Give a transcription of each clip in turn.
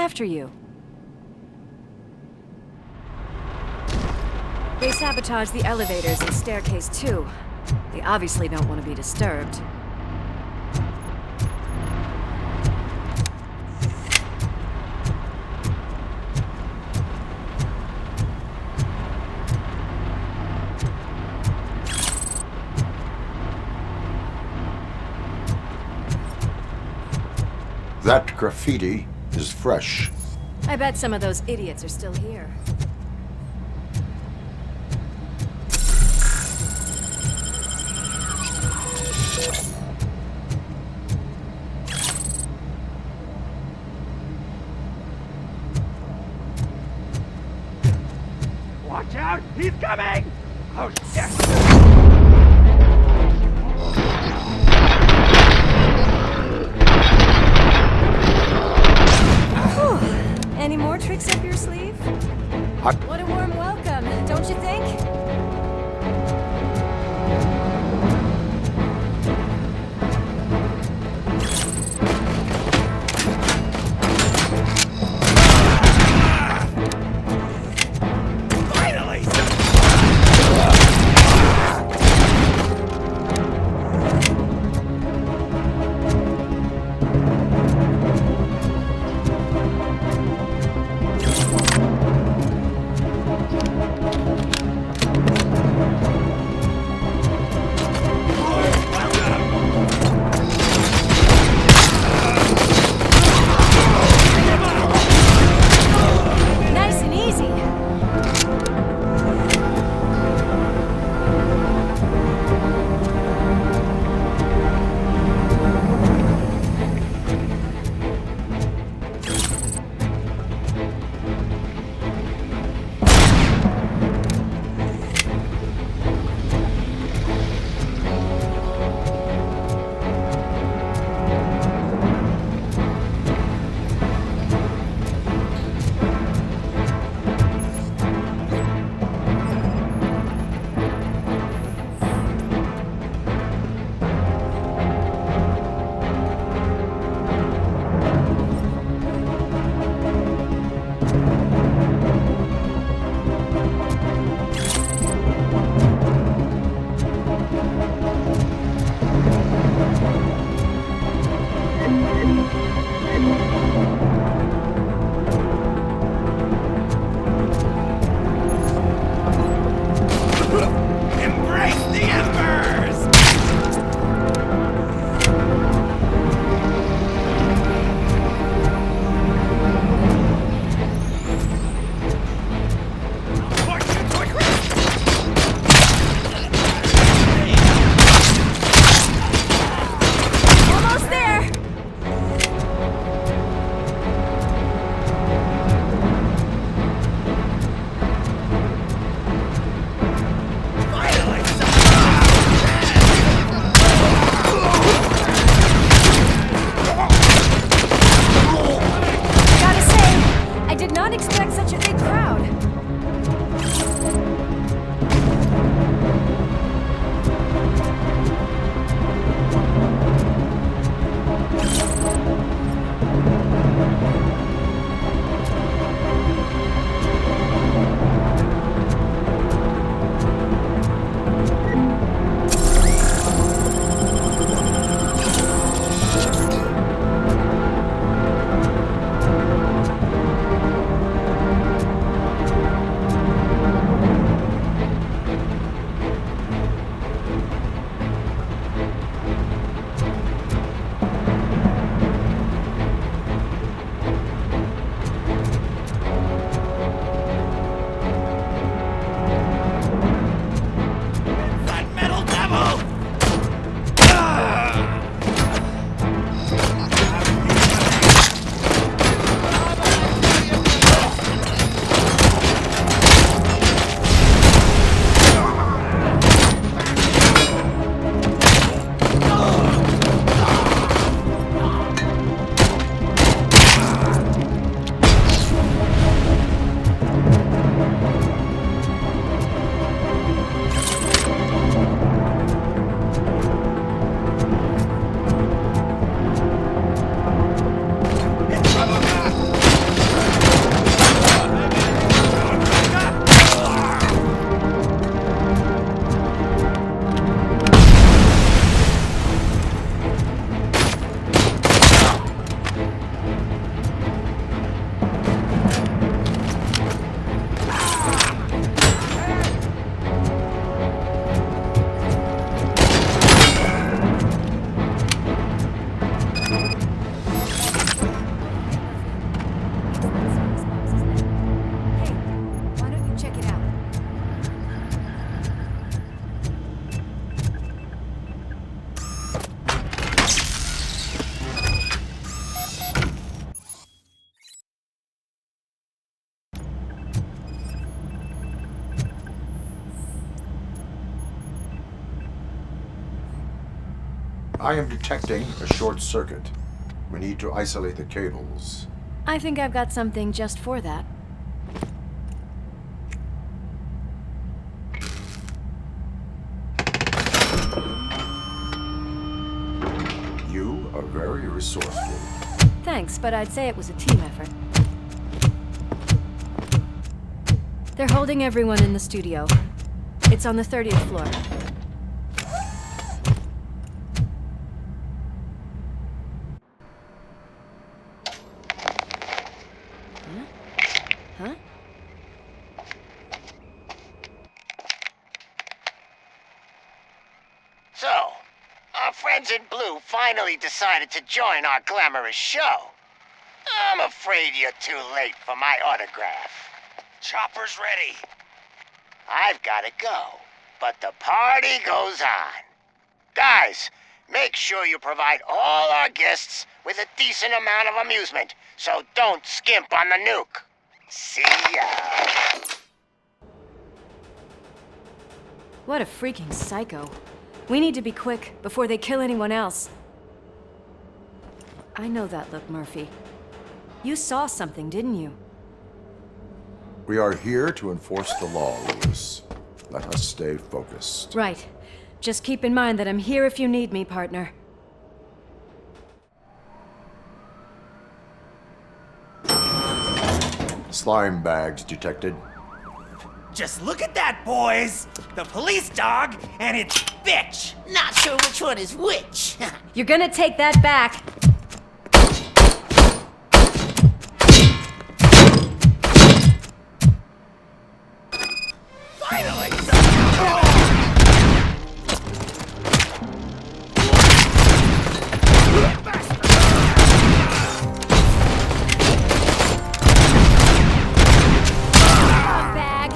after you. They sabotaged the elevators and staircase too. They obviously don't want to be disturbed. That graffiti is fresh. I bet some of those idiots are still here. Watch out! He's coming! Oh, shit! Any more tricks up your sleeve? What a warm welcome, don't you think? Finally! I am detecting a short circuit. We need to isolate the cables. I think I've got something just for that. You are very resourceful. Thanks, but I'd say it was a team effort. They're holding everyone in the studio. It's on the 30th floor. Huh? So, our friends in blue finally decided to join our glamorous show. I'm afraid you're too late for my autograph. Chopper's ready. I've gotta go, but the party goes on. Guys, make sure you provide all our guests with a decent amount of amusement, so don't skimp on the nuke. See ya. What a freaking psycho. We need to be quick before they kill anyone else. I know that look, Murphy. You saw something, didn't you? We are here to enforce the law, Lewis. Let us stay focused. Right. Just keep in mind that I'm here if you need me, partner. Slime bags detected. Just look at that, boys! The police dog and its bitch! Not sure which one is which. You're gonna take that back. Finally! Bag.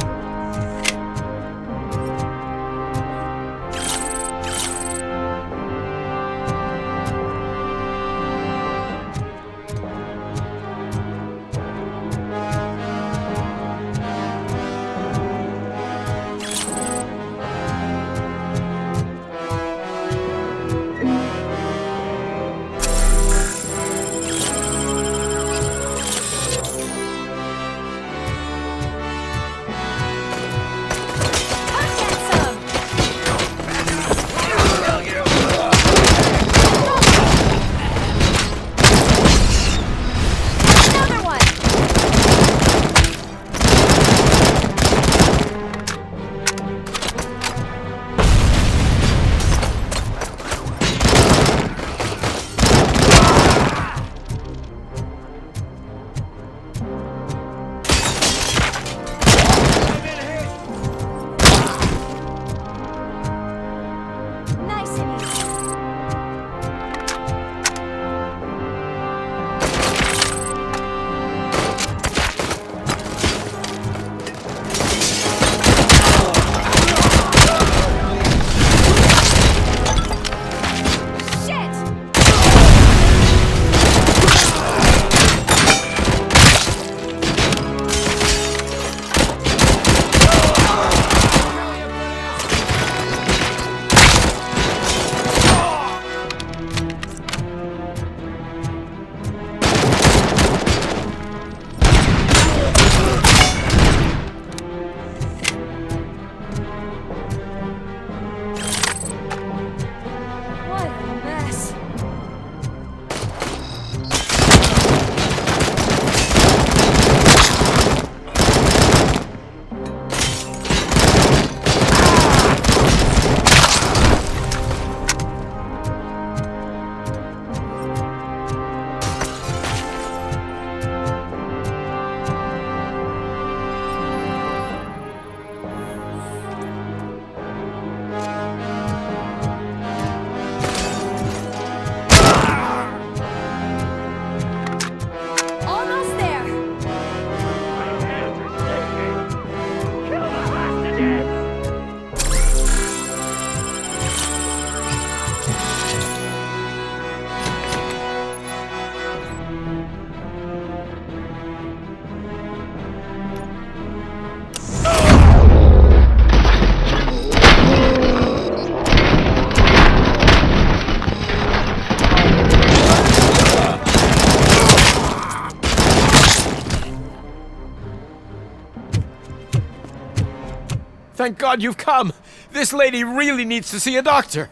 Thank God you've come! This lady really needs to see a doctor!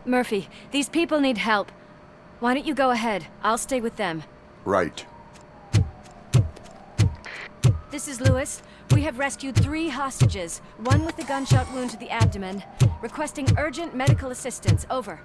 Murphy, these people need help. Why don't you go ahead? I'll stay with them. Right. This is Lewis. We have rescued 3 hostages, one with a gunshot wound to the abdomen. Requesting urgent medical assistance. Over.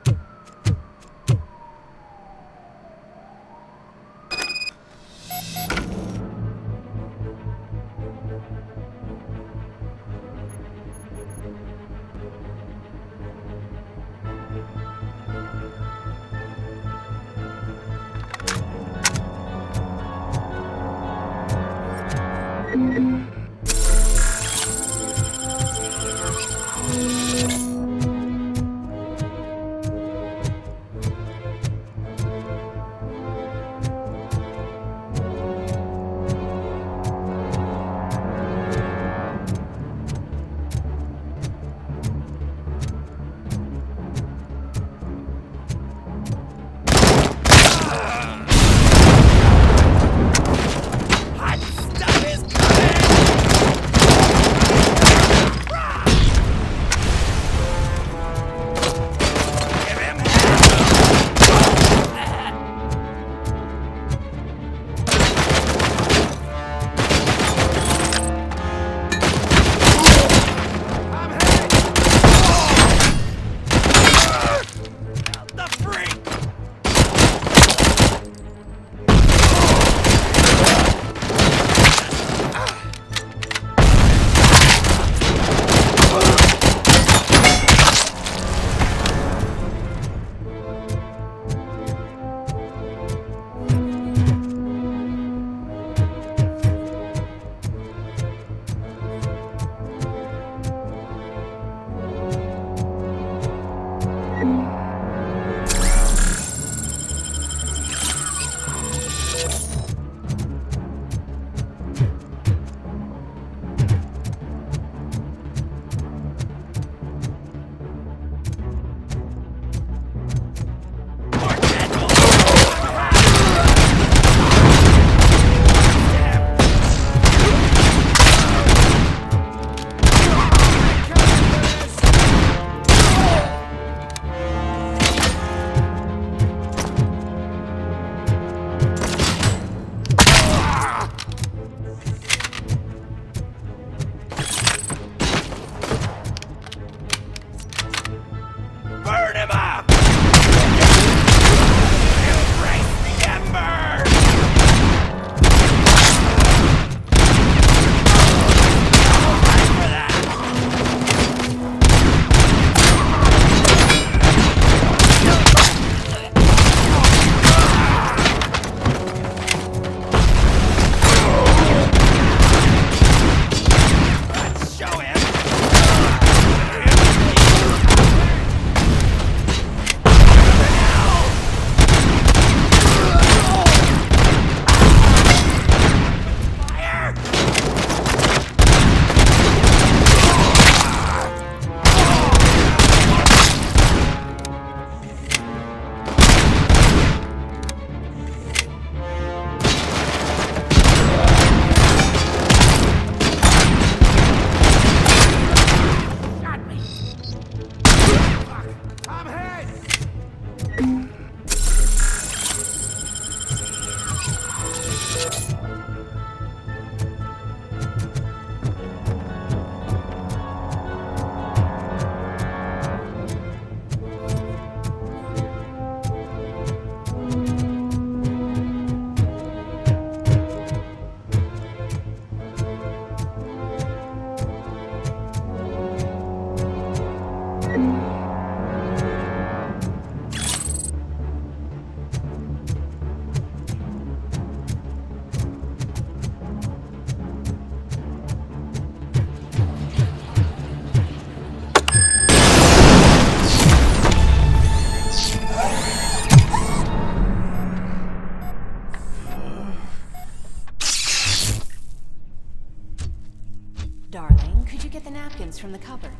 napkins from the cupboard.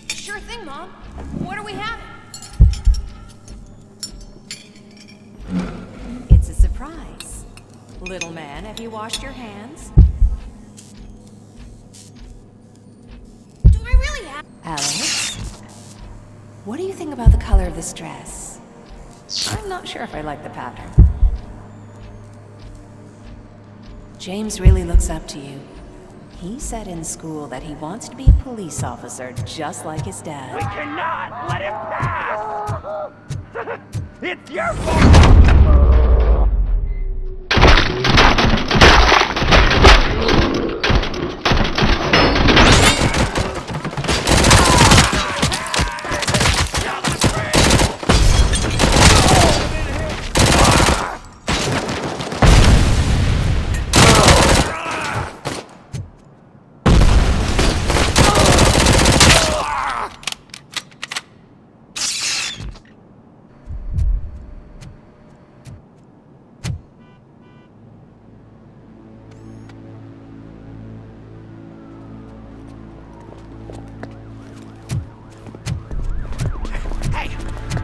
Sure thing, Mom. What are we having? It's a surprise. Little man, have you washed your hands? Do I really have... Alex? What do you think about the color of this dress? I'm not sure if I like the pattern. James really looks up to you. He said in school that he wants to be a police officer just like his We dad. cannot let him pass! It's your fault!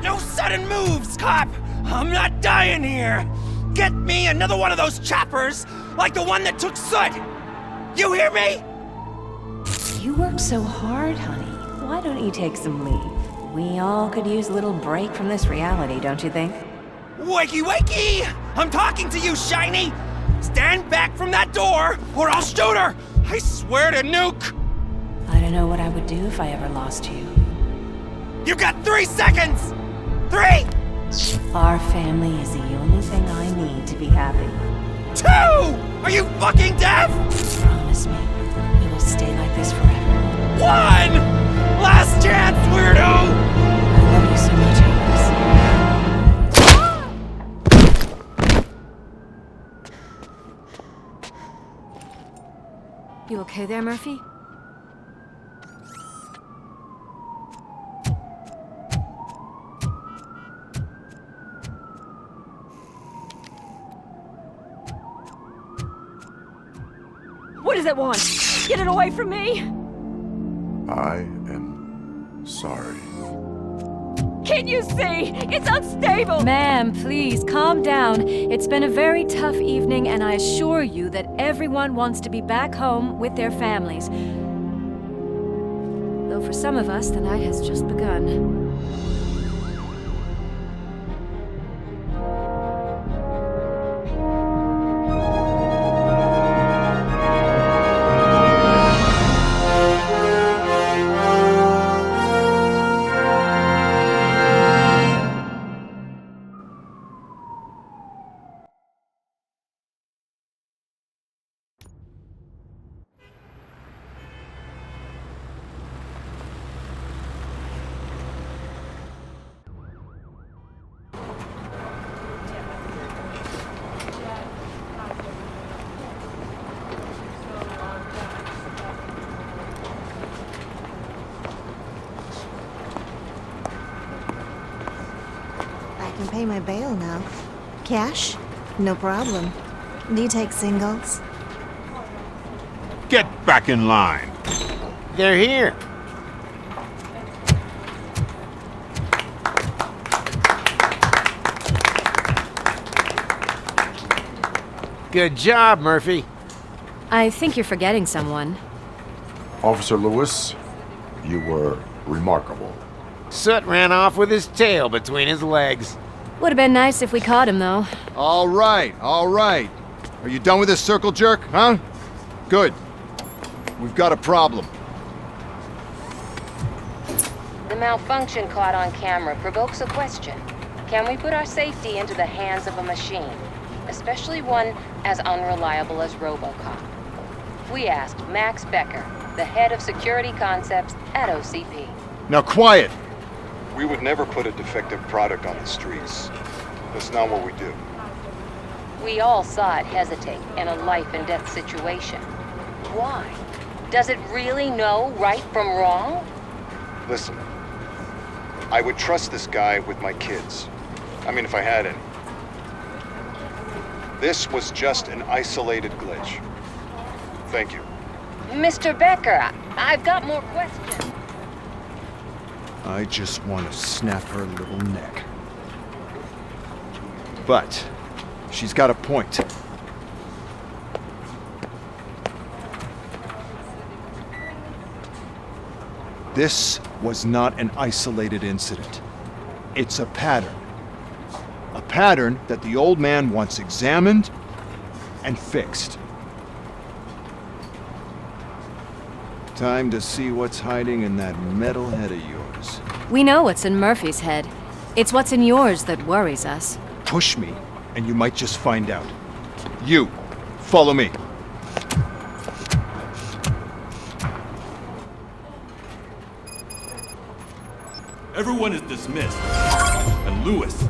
No sudden moves, cop! I'm not dying here! Get me another one of those choppers, like the one that took Soot! You hear me? You work so hard, honey. Why don't you take some leave? We all could use a little break from this reality, don't you think? Wakey wakey! I'm talking to you, Shiny! Stand back from that door, or I'll shoot her! I swear to nuke! I don't know what I would do if I ever lost you. You got 3 seconds! 3! Our family is the only thing I need to be happy. 2! Are you fucking deaf? Promise me, we will stay like this forever. 1! Last chance, weirdo! I love you so much, Alex. You okay there, Murphy? What does it want? Get it away from me! I am sorry. Can't you see? It's unstable! Ma'am, please, calm down. It's been a very tough evening, and I assure you that everyone wants to be back home with their families. Though for some of us, the night has just begun. I can pay my bail now. Cash? No problem. Do you take singles? Get back in line. They're here. Good job, Murphy. I think you're forgetting someone. Officer Lewis, you were remarkable. Soot ran off with his tail between his legs. Would have been nice if we caught him, though. All right, all right. Are you done with this circle jerk, huh? Good. We've got a problem. The malfunction caught on camera provokes a question. Can we put our safety into the hands of a machine? Especially one as unreliable as RoboCop. We asked Max Becker, the head of security concepts at OCP. Now quiet! We would never put a defective product on the streets. That's not what we do. We all saw it hesitate in a life-and-death situation. Why? Does it really know right from wrong? Listen, I would trust this guy with my kids. I mean, if I had any. This was just an isolated glitch. Thank you. Mr. Becker, I've got more questions. I just want to snap her little neck. But she's got a point. This was not an isolated incident. It's a pattern. A pattern that the old man wants examined and fixed. Time to see what's hiding in that metal head of yours. We know what's in Murphy's head. It's what's in yours that worries us. Push me, and you might just find out. You, follow me. Everyone is dismissed. And Lewis,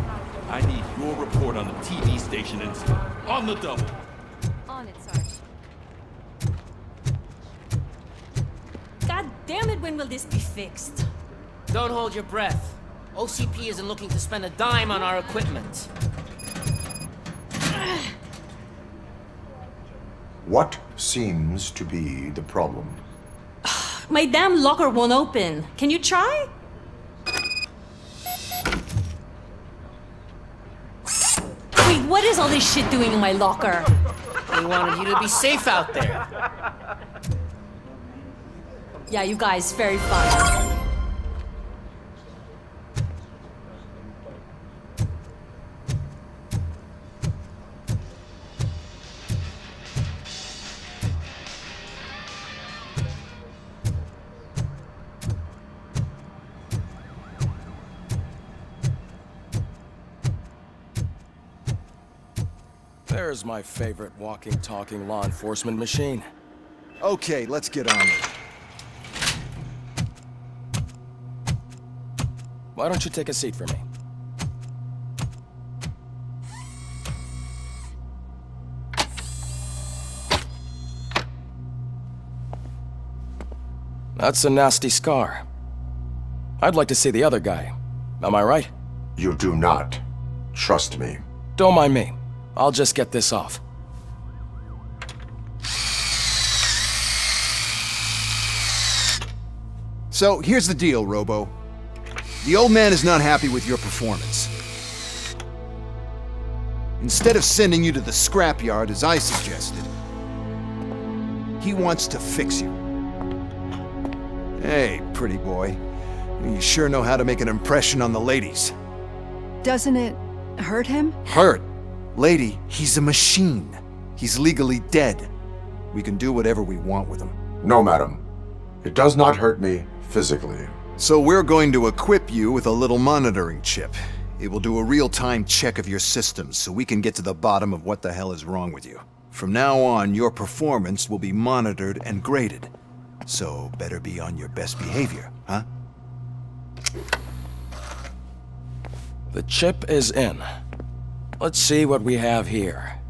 I need your report on the TV station incident. On the double. On it, Sarge. God damn it, when will this be fixed? Don't hold your breath. OCP isn't looking to spend a dime on our equipment. What seems to be the problem? My damn locker won't open. Can you try? Wait, what is all this shit doing in my locker? They wanted you to be safe out there. Yeah, you guys, very fun. There's my favorite walking, talking law enforcement machine. Okay, let's get on it. Why don't you take a seat for me? That's a nasty scar. I'd like to see the other guy. Am I right? You do not. Trust me. Don't mind me. I'll just get this off. So, here's the deal, Robo. The old man is not happy with your performance. Instead of sending you to the scrapyard as I suggested, he wants to fix you. Hey, pretty boy. You sure know how to make an impression on the ladies. Doesn't it hurt him? Hurt? Lady, he's a machine. He's legally dead. We can do whatever we want with him. No, madam. It does not hurt me physically. So we're going to equip you with a little monitoring chip. It will do a real-time check of your systems so we can get to the bottom of what the hell is wrong with you. From now on, your performance will be monitored and graded. So better be on your best behavior, huh? The chip is in. Let's see what we have here.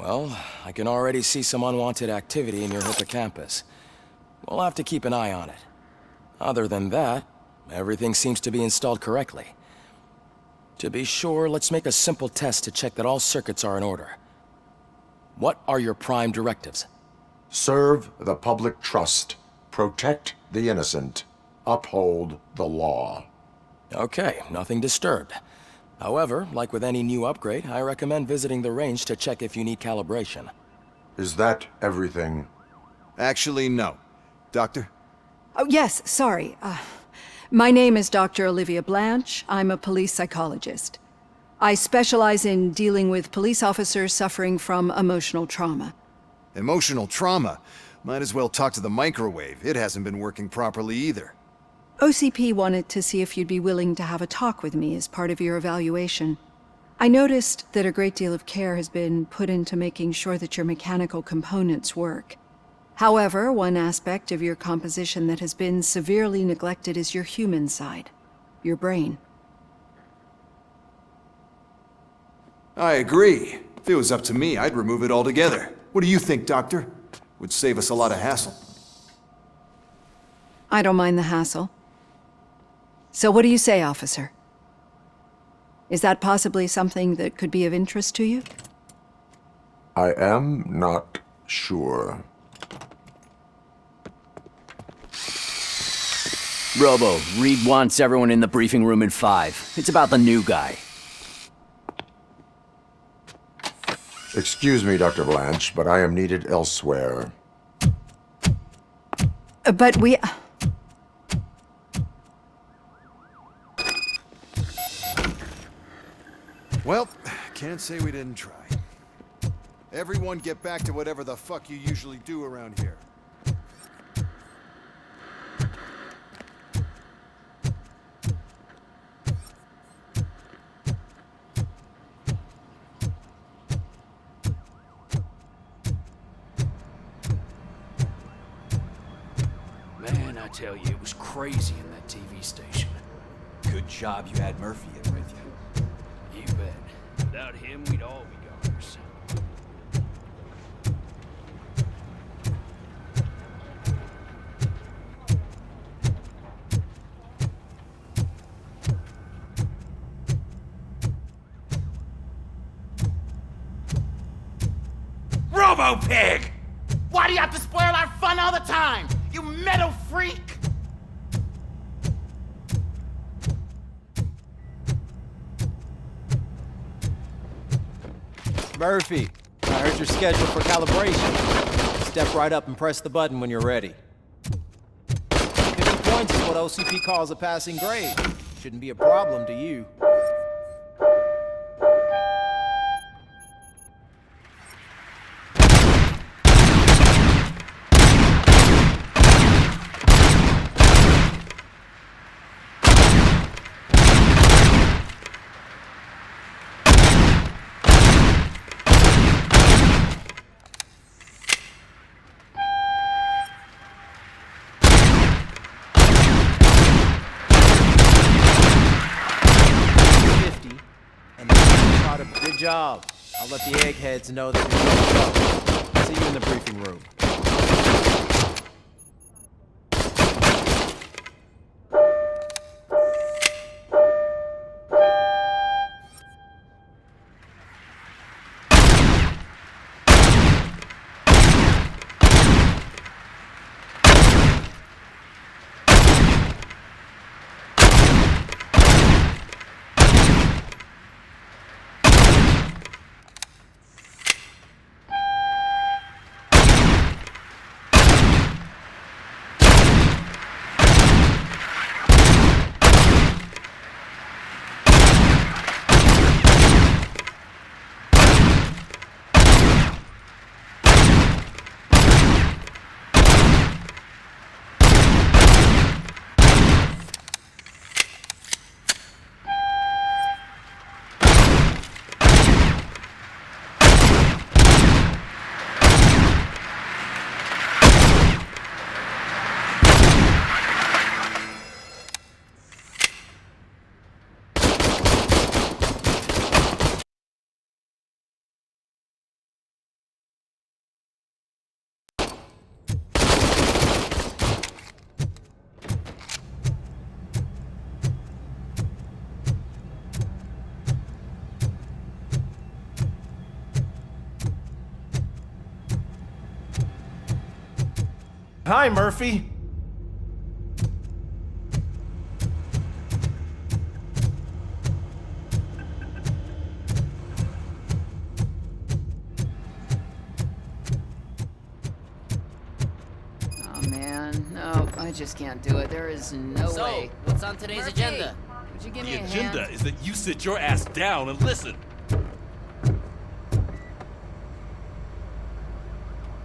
Well, I can already see some unwanted activity in your hippocampus. We'll have to keep an eye on it. Other than that, everything seems to be installed correctly. To be sure, let's make a simple test to check that all circuits are in order. What are your prime directives? Serve the public trust. Protect the innocent. Uphold the law. Okay, nothing disturbed. However, like with any new upgrade, I recommend visiting the range to check if you need calibration. Is that everything? Actually, no. Doctor? Oh, yes, sorry. My name is Dr. Olivia Blanche. I'm a police psychologist. I specialize in dealing with police officers suffering from emotional trauma. Emotional trauma? Might as well talk to the microwave. It hasn't been working properly either. OCP wanted to see if you'd be willing to have a talk with me as part of your evaluation. I noticed that a great deal of care has been put into making sure that your mechanical components work. However, one aspect of your composition that has been severely neglected is your human side, your brain. I agree. If it was up to me, I'd remove it altogether. What do you think, Doctor? Would save us a lot of hassle. I don't mind the hassle. So what do you say, officer? Is that possibly something that could be of interest to you? I am not sure. Robo, Reed wants everyone in the briefing room in 5. It's about the new guy. Excuse me, Dr. Blanche, but I am needed elsewhere. But we... Well, can't say we didn't try. Everyone get back to whatever the fuck you usually do around here. Man, I tell you, it was crazy in that TV station. Good job you had Murphy in with you. You bet. Without him, we'd all be goners. Robo-Pig! Why do you have to spoil our fun all the time? You metal freak! Murphy, I heard your schedule for calibration. Step right up and press the button when you're ready. 50 points is what OCP calls a passing grade. Shouldn't be a problem to you. Good job. I'll let the eggheads know that you're go. See you in the briefing room. Hi, Murphy. Oh man, no, I just can't do it. There is no way. What's on today's Murphy, agenda? would you give me The a agenda hand? is that you sit your ass down and listen.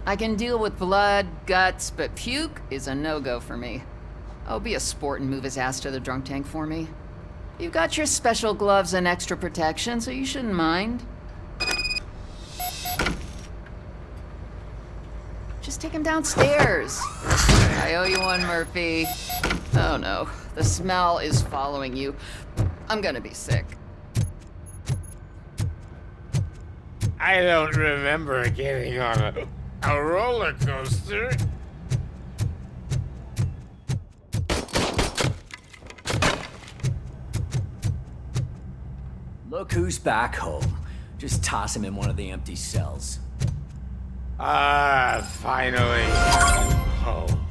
I can deal with blood, guts, but puke is a no-go for me. Oh, be a sport and move his ass to the drunk tank for me. You got your special gloves and extra protection, so you shouldn't mind. Just take him downstairs. I owe you one, Murphy. Oh no, the smell is following you. I'm gonna be sick. I don't remember getting on a roller coaster. Look who's back home. Just toss him in one of the empty cells. Ah, finally. Home.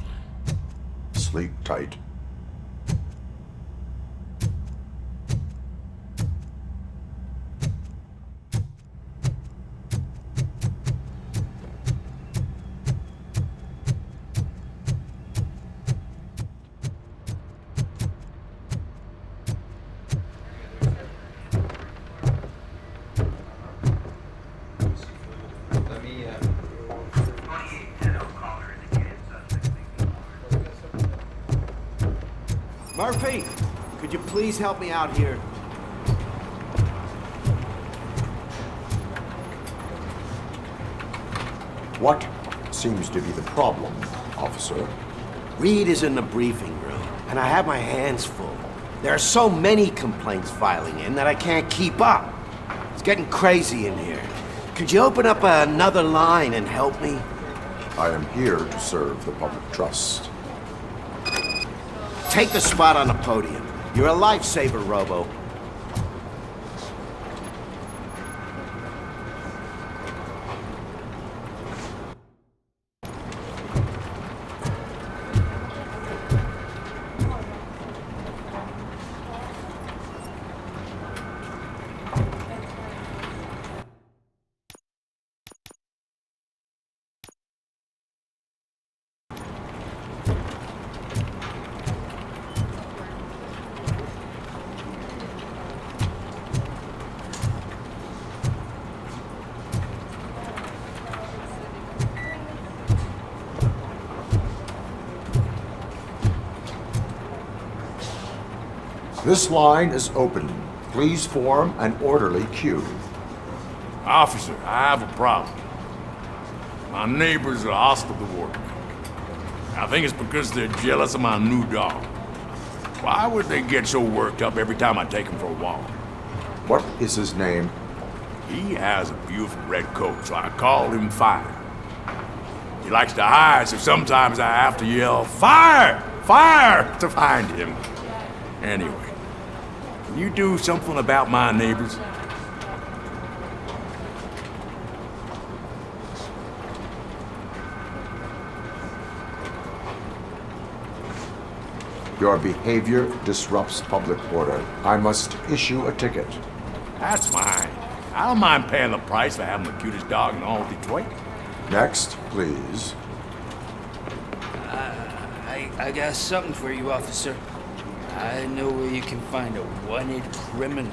Sleep tight. Murphy, could you please help me out here? What seems to be the problem, officer? Reed is in the briefing room, and I have my hands full. There are so many complaints filing in that I can't keep up. It's getting crazy in here. Could you open up another line and help me? I am here to serve the public trust. Take the spot on the podium. You're a lifesaver, Robo. This line is open. Please form an orderly queue. Officer, I have a problem. My neighbors are hostile toward me. I think it's because they're jealous of my new dog. Why would they get so worked up every time I take him for a walk? What is his name? He has a beautiful red coat, so I call him Fire. He likes to hide, so sometimes I have to yell, "Fire! Fire!" to find him. Anyway, can you do something about my neighbors? Your behavior disrupts public order. I must issue a ticket. That's fine. I don't mind paying the price for having the cutest dog in all of Detroit. Next, please. I got something for you, officer. I know where you can find a wanted criminal.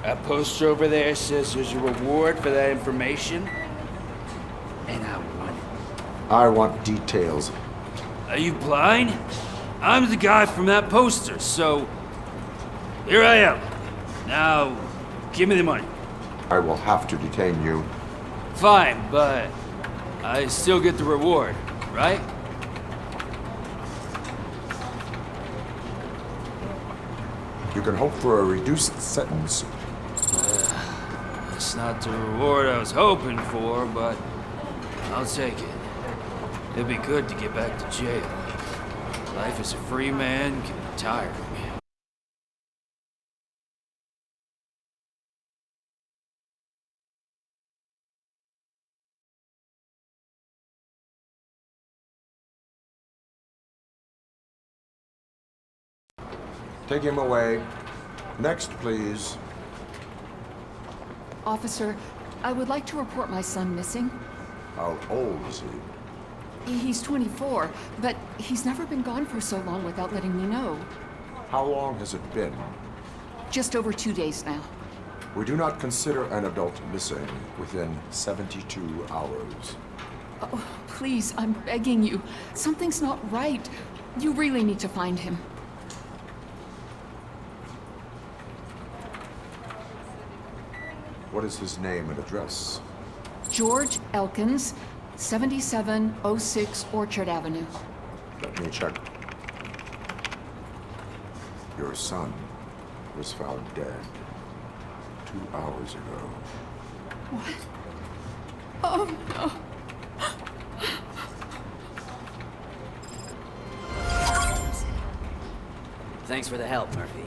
That poster over there says there's a reward for that information, and I want it. I want details. Are you blind? I'm the guy from that poster, so here I am. Now, give me the money. I will have to detain you. Fine, but I still get the reward, right? You can hope for a reduced sentence. It's not the reward I was hoping for, but I'll take it. It'd be good to get back to jail. Life as a free man can be tiring. Take him away. Next, please. Officer, I would like to report my son missing. How old is he? He's 24, but he's never been gone for so long without letting me know. How long has it been? Just over 2 days now. We do not consider an adult missing within 72 hours. Oh, please, I'm begging you. Something's not right. You really need to find him. What is his name and address? George Elkins, 7706 Orchard Avenue. Let me check. Your son was found dead 2 hours ago. What? Oh, no. Thanks for the help, Murphy.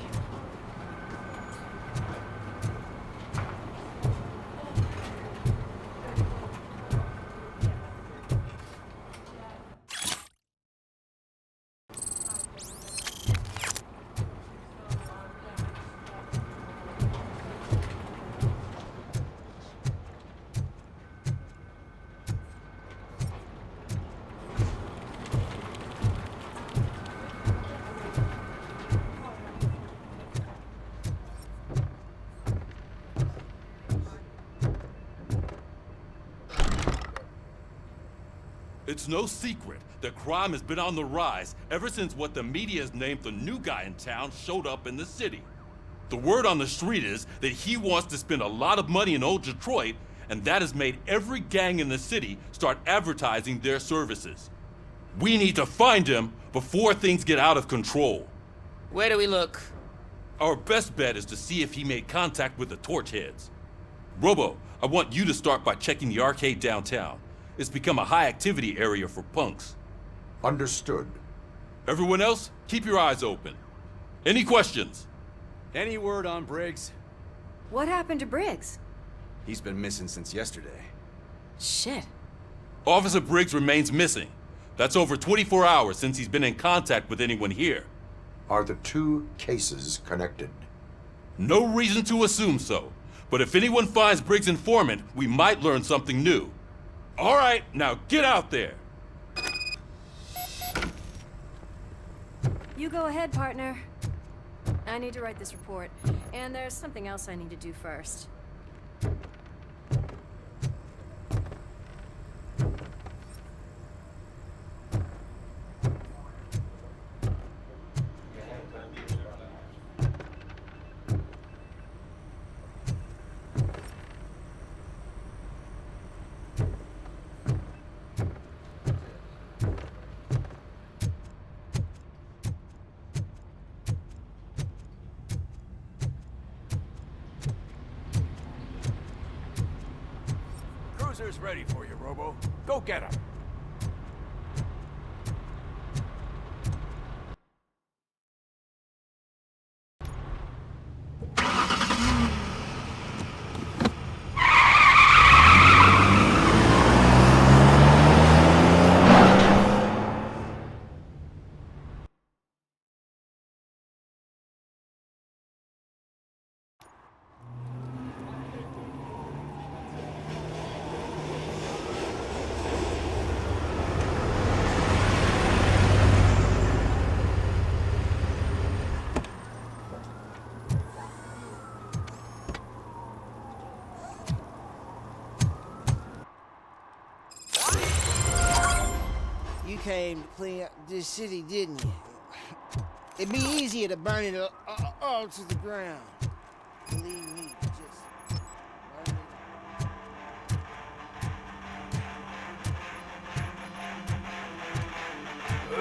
It's no secret that crime has been on the rise ever since what the media has named the new guy in town showed up in the city. The word on the street is that he wants to spend a lot of money in old Detroit, and that has made every gang in the city start advertising their services. We need to find him before things get out of control. Where do we look? Our best bet is to see if he made contact with the Torchheads. Robo, I want you to start by checking the arcade downtown. It's become a high-activity area for punks. Understood. Everyone else, keep your eyes open. Any questions? Any word on Briggs? What happened to Briggs? He's been missing since yesterday. Shit. Officer Briggs remains missing. That's over 24 hours since he's been in contact with anyone here. Are the two cases connected? No reason to assume so. But if anyone finds Briggs' informant, we might learn something new. All right, now get out there. You go ahead, partner. I need to write this report, and there's something else I need to do first. Cruiser's ready for you, Robo. Go get him. You came to clean up this city, didn't you? It'd be easier to burn it all to the ground. Believe me, just burn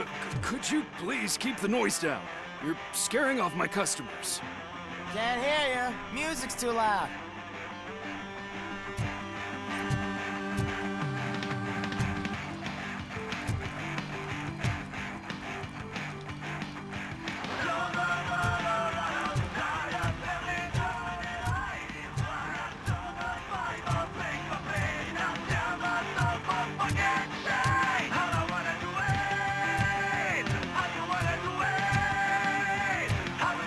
it. Could you please keep the noise down? You're scaring off my customers. Can't hear you. Music's too loud. How we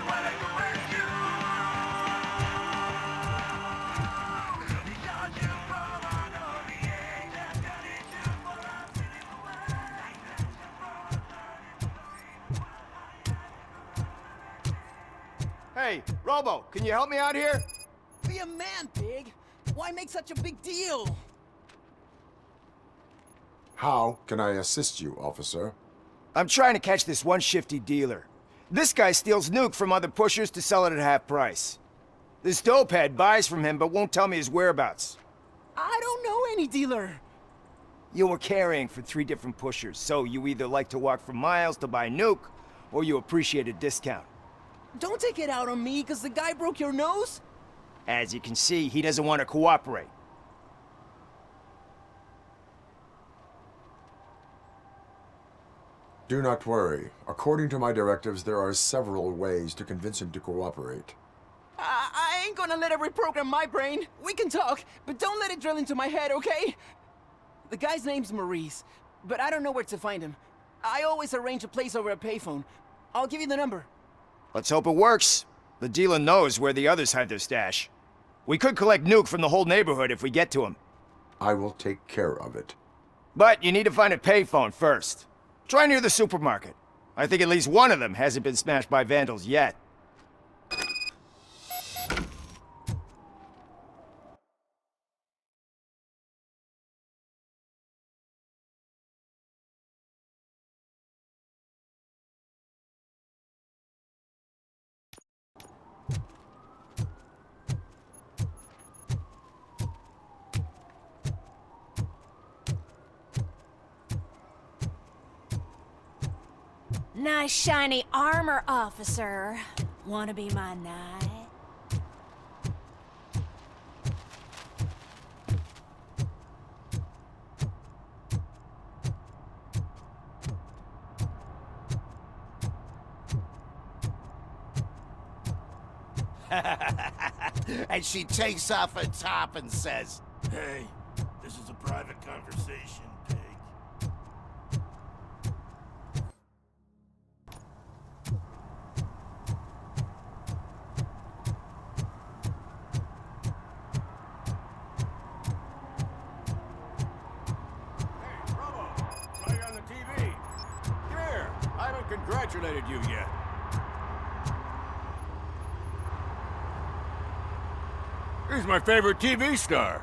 Hey, Robo, can you help me out here? Be a man, Pig. Why make such a big deal? How can I assist you, officer? I'm trying to catch this one shifty dealer. This guy steals nuke from other pushers to sell it at half price. This dopehead buys from him but won't tell me his whereabouts. I don't know any dealer. You were carrying for 3 different pushers, so you either like to walk for miles to buy nuke, or you appreciate a discount. Don't take it out on me, because the guy broke your nose? As you can see, he doesn't want to cooperate. Do not worry. According to my directives, there are several ways to convince him to cooperate. I ain't gonna let it reprogram my brain. We can talk, but don't let it drill into my head, okay? The guy's name's Maurice, but I don't know where to find him. I always arrange a place over a payphone. I'll give you the number. Let's hope it works. The dealer knows where the others hide their stash. We could collect nuke from the whole neighborhood if we get to him. I will take care of it. But you need to find a payphone first. Try near the supermarket. I think at least one of them hasn't been smashed by vandals yet. Nice shiny armor, officer. Wanna be my knight? And she takes off her top and says, Hey, this is a private conversation, Pig. Saw you on the TV. Come here. I haven't congratulated you yet. He's my favorite TV star.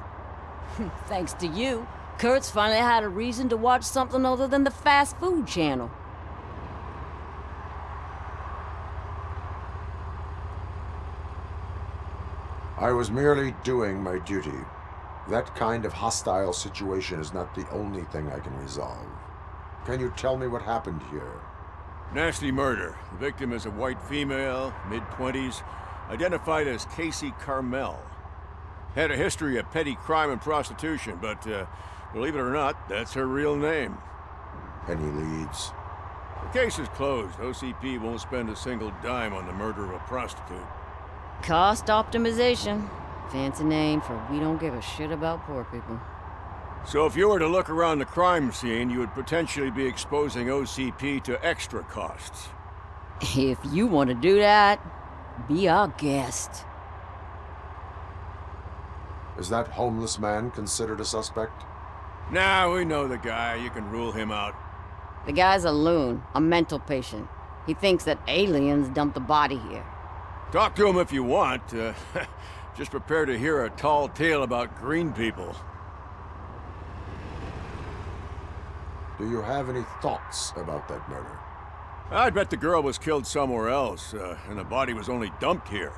Thanks to you, Kurt's finally had a reason to watch something other than the fast food channel. I was merely doing my duty. That kind of hostile situation is not the only thing I can resolve. Can you tell me what happened here? Nasty murder. The victim is a white female, mid-20s, identified as Casey Carmel. Had a history of petty crime and prostitution, but believe it or not, that's her real name. Any leads? The case is closed. OCP won't spend a single dime on the murder of a prostitute. Cost optimization. Fancy name for we don't give a shit about poor people. So if you were to look around the crime scene, you would potentially be exposing OCP to extra costs. If you want to do that, be our guest. Is that homeless man considered a suspect? Nah, we know the guy. You can rule him out. The guy's a loon, a mental patient. He thinks that aliens dumped the body here. Talk to him if you want. Just prepare to hear a tall tale about green people. Do you have any thoughts about that murder? I'd bet the girl was killed somewhere else, and the body was only dumped here.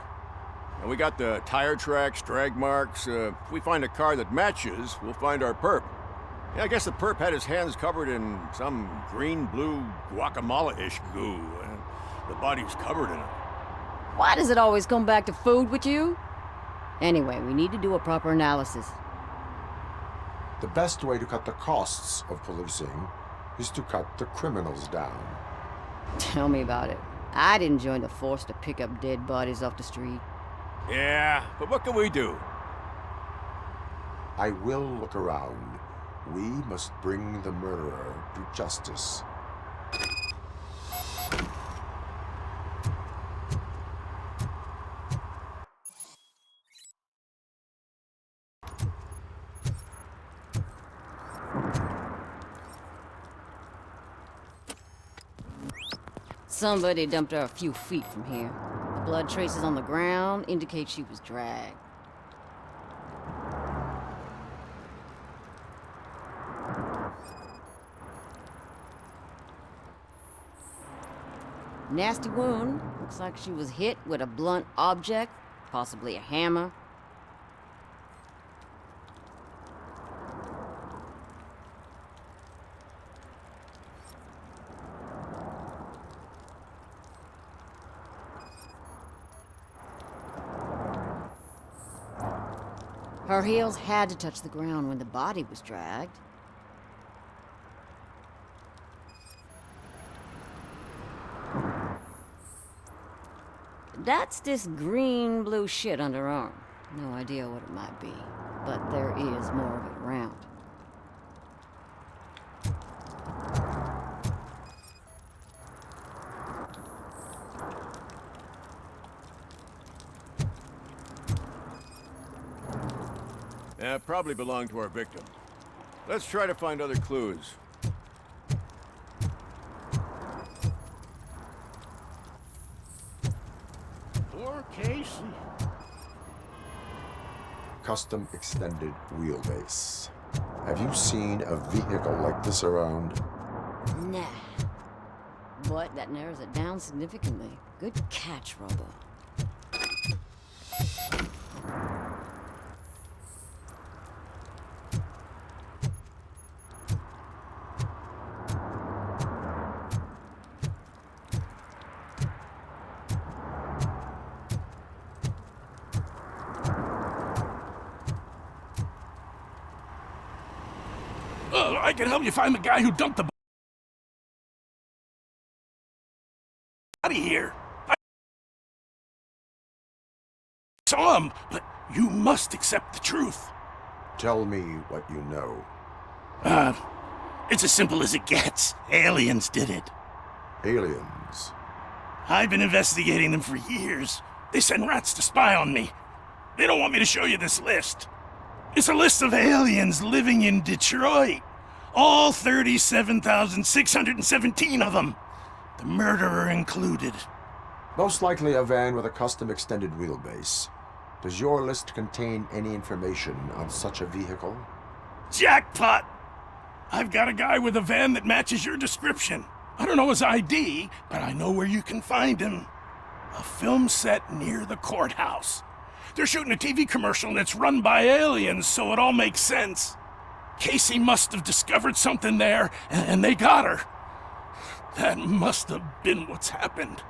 And we got the tire tracks, drag marks. If we find a car that matches, we'll find our perp. Yeah, I guess the perp had his hands covered in some green-blue guacamole-ish goo. The body was covered in it. Why does it always come back to food with you? Anyway, we need to do a proper analysis. The best way to cut the costs of policing is to cut the criminals down. Tell me about it. I didn't join the force to pick up dead bodies off the street. Yeah, but what can we do? I will look around. We must bring the murderer to justice. Somebody dumped her a few feet from here. Blood traces on the ground indicate she was dragged. Nasty wound. Looks like she was hit with a blunt object, possibly a hammer. Her heels had to touch the ground when the body was dragged. That's this green-blue shit under her arm. No idea what it might be, but there is more of it around. Yeah, probably belonged to our victim. Let's try to find other clues. Poor Casey. Custom extended wheelbase. Have you seen a vehicle like this around? Nah. But that narrows it down significantly. Good catch, Robo. I can help you find the guy who dumped the body here. I saw him, but you must accept the truth. Tell me what you know. It's as simple as it gets. Aliens did it. Aliens? I've been investigating them for years. They send rats to spy on me. They don't want me to show you this list. It's a list of aliens living in Detroit. All 37,617 of them. The murderer included. Most likely a van with a custom extended wheelbase. Does your list contain any information on such a vehicle? Jackpot! I've got a guy with a van that matches your description. I don't know his ID, but I know where you can find him. A film set near the courthouse. They're shooting a TV commercial and it's run by aliens, so it all makes sense. Casey must have discovered something there, and they got her. That must have been what's happened.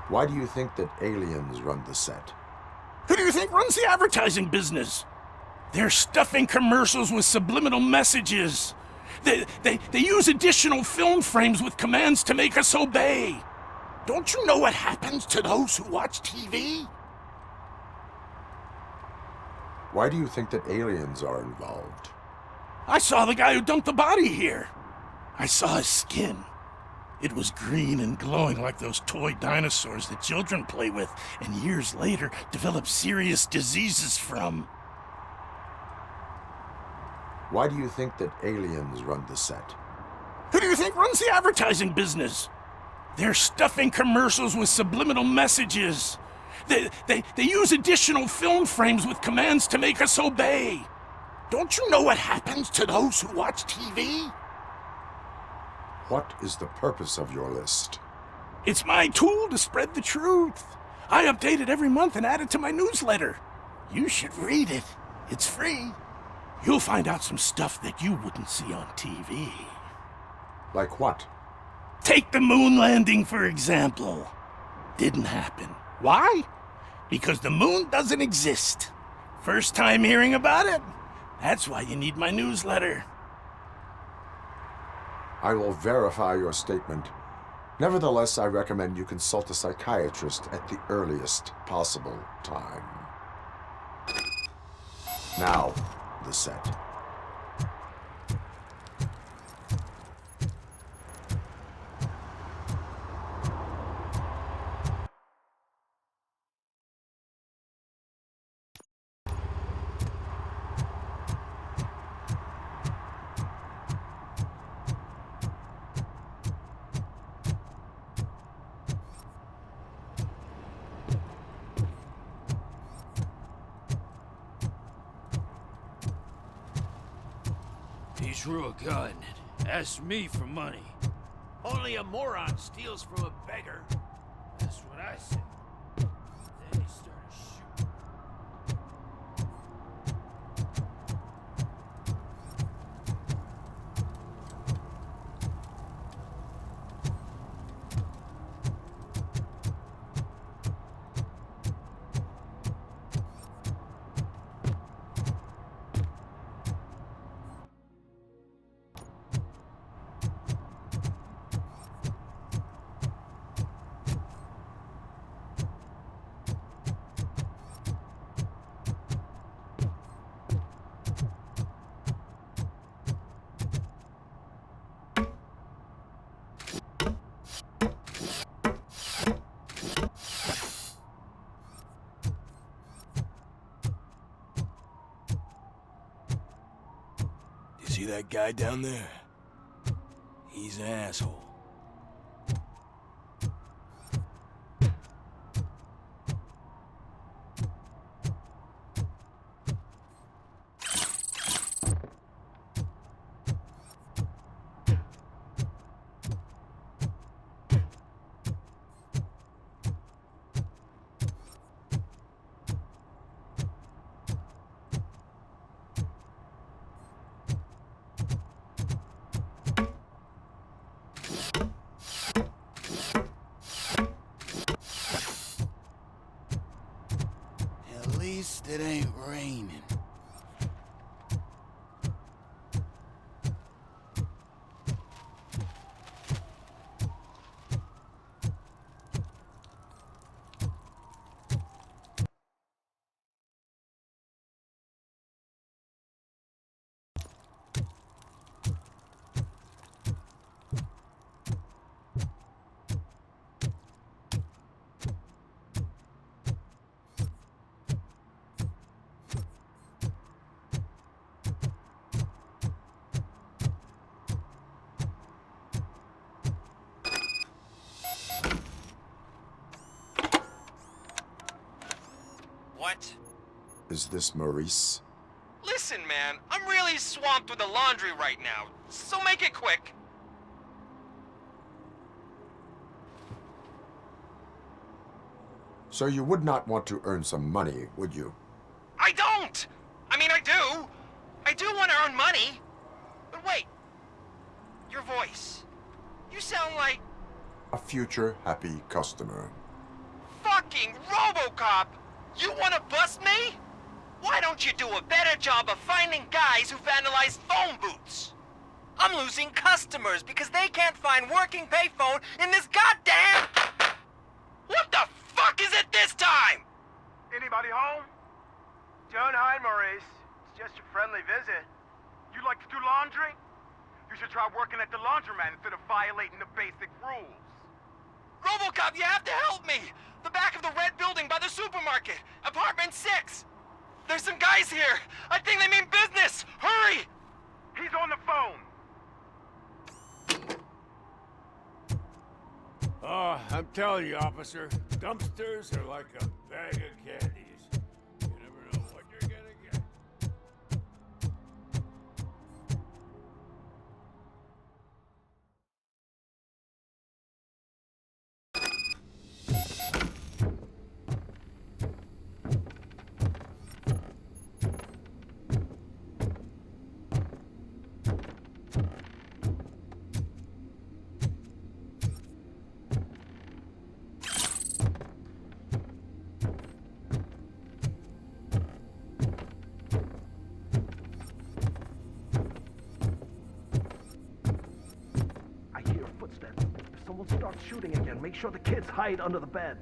Why do you think that aliens run the set? Who do you think runs the advertising business? They're stuffing commercials with subliminal messages. They use additional film frames with commands to make us obey. Don't you know what happens to those who watch TV? Why do you think that aliens are involved? I saw the guy who dumped the body here. I saw his skin. It was green and glowing like those toy dinosaurs that children play with and years later develop serious diseases from. Why do you think that aliens run the set? Who do you think runs the advertising business? They're stuffing commercials with subliminal messages. They use additional film frames with commands to make us obey. Don't you know what happens to those who watch TV? What is the purpose of your list? It's my tool to spread the truth. I update it every month and add it to my newsletter. You should read it. It's free. You'll find out some stuff that you wouldn't see on TV. Like what? Take the moon landing, for example. Didn't happen. Why? Because the moon doesn't exist. First time hearing about it? That's why you need my newsletter. I will verify your statement. Nevertheless, I recommend you consult a psychiatrist at the earliest possible time. Now, the set. He drew a gun and asked me for money. Only a moron steals from a beggar. That's what I said. Then he started shooting. See that guy down there? He's an asshole. At least it ain't raining. What? Is this Maurice? Listen, man, I'm really swamped with the laundry right now, so make it quick. So you would not want to earn some money, would you? I don't! I mean, I do. I do want to earn money. But wait. Your voice. You sound like... A future happy customer. fucking RoboCop! You wanna bust me? Why don't you do a better job of finding guys who vandalize phone booths? I'm losing customers because they can't find working payphone in this goddamn... What the fuck is it this time? Anybody home? Don't hide, Maurice. It's just a friendly visit. You like to do laundry? You should try working at the laundromat instead of violating the basic rules. RoboCop, you have to help me! The back of the red building by the supermarket, apartment 6. There's some guys here. I think they mean business. Hurry! He's on the phone. Oh, I'm telling you, officer, dumpsters are like a bag of candies. You never know what you're gonna get. Start shooting again. Make sure the kids hide under the bed.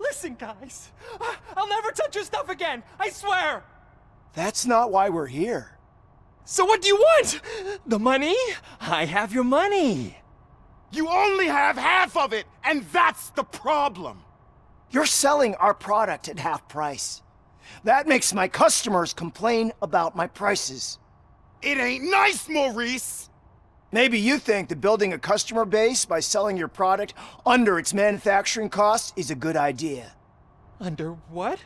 Listen, guys. I'll never touch your stuff again. I swear. That's not why we're here. So what do you want? The money? I have your money. You only have half of it, and that's the problem. You're selling our product at half price. That makes my customers complain about my prices. It ain't nice, Maurice! Maybe you think that building a customer base by selling your product under its manufacturing cost is a good idea. Under what?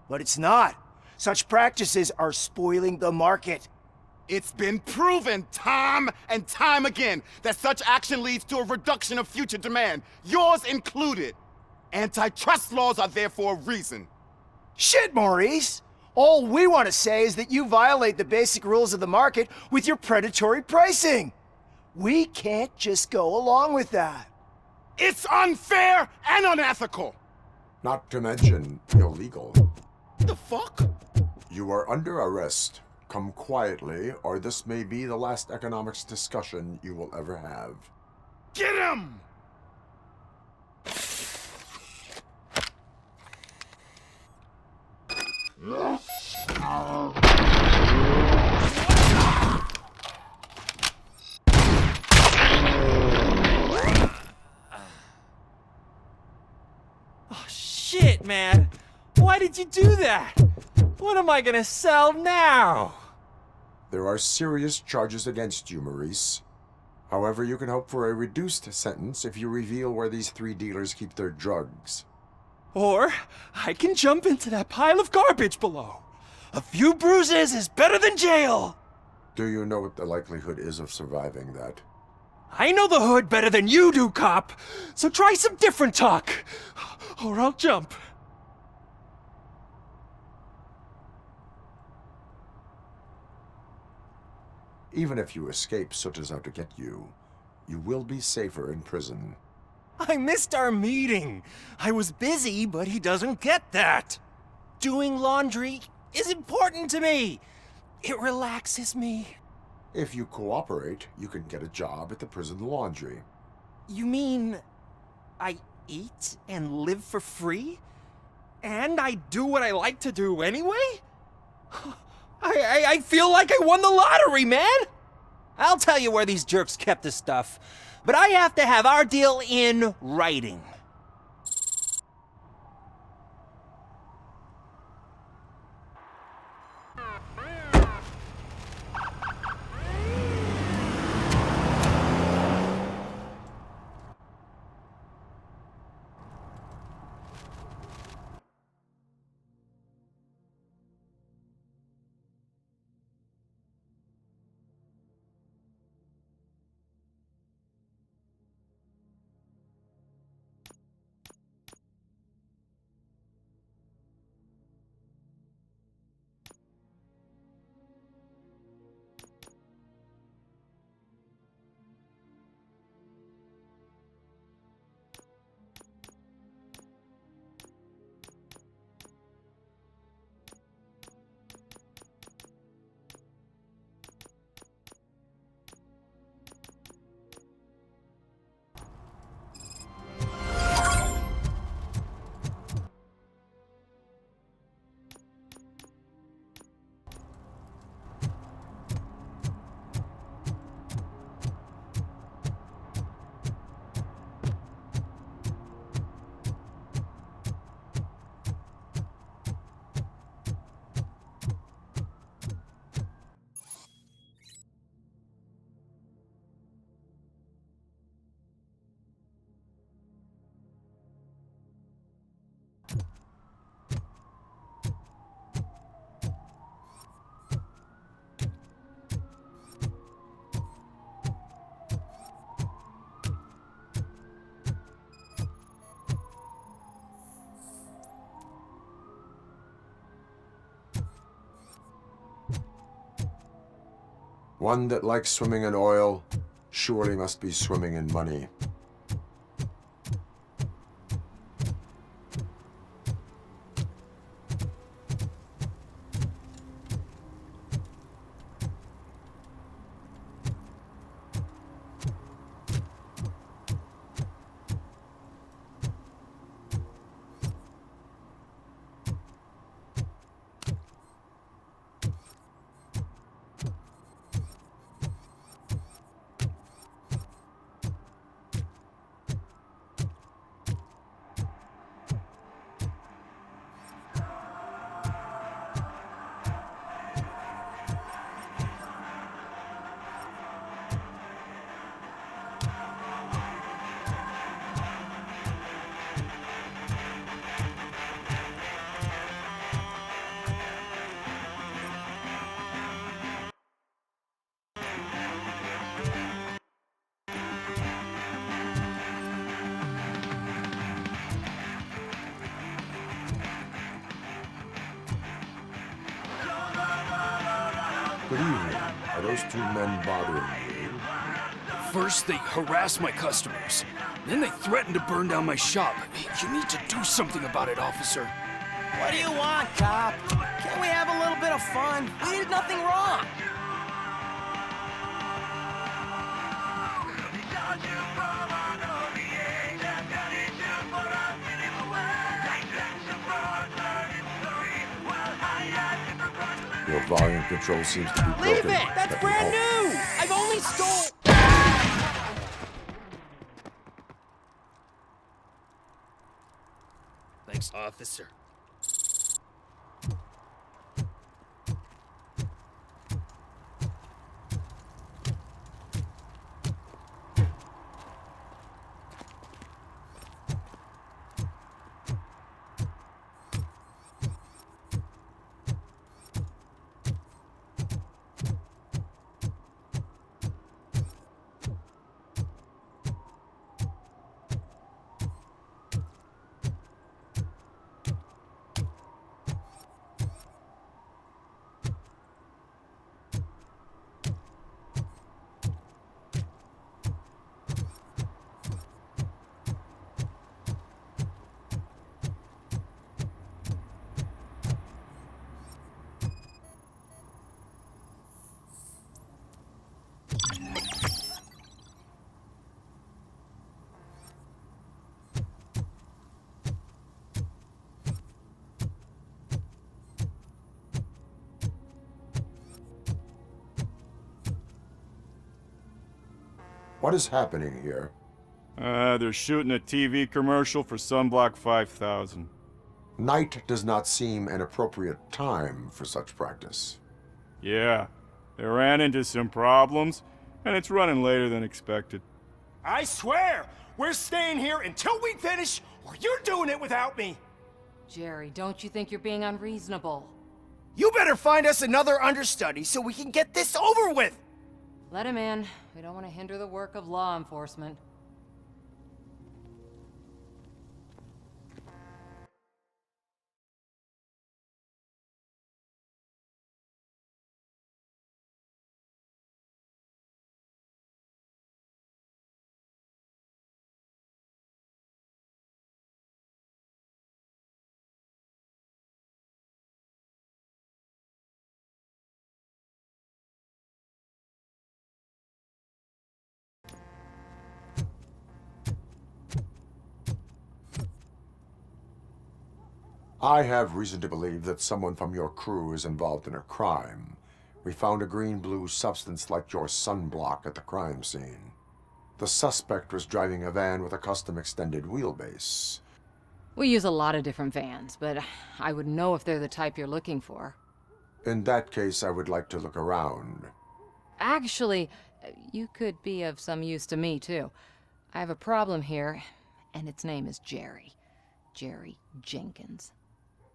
But it's not. Such practices are spoiling the market. It's been proven time and time again that such action leads to a reduction of future demand, yours included. Antitrust laws are there for a reason. Shit, Maurice! All we want to say is that you violate the basic rules of the market with your predatory pricing. We can't just go along with that. It's unfair and unethical! Not to mention illegal. The fuck? You are under arrest. Come quietly, or this may be the last economics discussion you will ever have. Get him! Oh, shit, man. Why did you do that? What am I gonna sell now? There are serious charges against you, Maurice. However, you can hope for a reduced sentence if you reveal where these 3 dealers keep their drugs. Or I can jump into that pile of garbage below. A few bruises is better than jail. Do you know what the likelihood is of surviving that? I know the hood better than you do, cop. So try some different talk, or I'll jump. Even if you escape Soot is out to get you, you will be safer in prison. I missed our meeting. I was busy, but he doesn't get that. Doing laundry is important to me. It relaxes me. If you cooperate, you can get a job at the prison laundry. You mean I eat and live for free? And I do what I like to do anyway? I feel like I won the lottery, man! I'll tell you where these jerks kept the stuff, but I have to have our deal in writing. One that likes swimming in oil surely must be swimming in money. Good evening. Are those two men bothering you? First, they harass my customers. Then they threaten to burn down my shop. You need to do something about it, officer. What do you want, cop? Can't we have a little bit of fun? We did nothing wrong. Your volume control seems to be broken. Leave it! That's brand new! I've only stole... Thanks, officer. What is happening here? They're shooting a TV commercial for Sunblock 5000. Night does not seem an appropriate time for such practice. Yeah, they ran into some problems, and it's running later than expected. I swear, we're staying here until we finish, or you're doing it without me. Jerry, don't you think you're being unreasonable? You better find us another understudy so we can get this over with. Let him in. We don't want to hinder the work of law enforcement. I have reason to believe that someone from your crew is involved in a crime. We found a green-blue substance like your sunblock at the crime scene. The suspect was driving a van with a custom extended wheelbase. We use a lot of different vans, but I wouldn't know if they're the type you're looking for. In that case, I would like to look around. Actually, you could be of some use to me, too. I have a problem here, and its name is Jerry. Jerry Jenkins.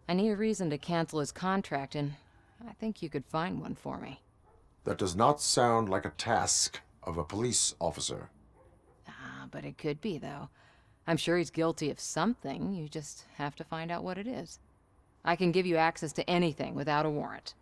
I need a reason to cancel his contract, and I think you could find one for me. That does not sound like a task of a police officer. But it could be, though. I'm sure he's guilty of something. You just have to find out what it is. I can give you access to anything without a warrant.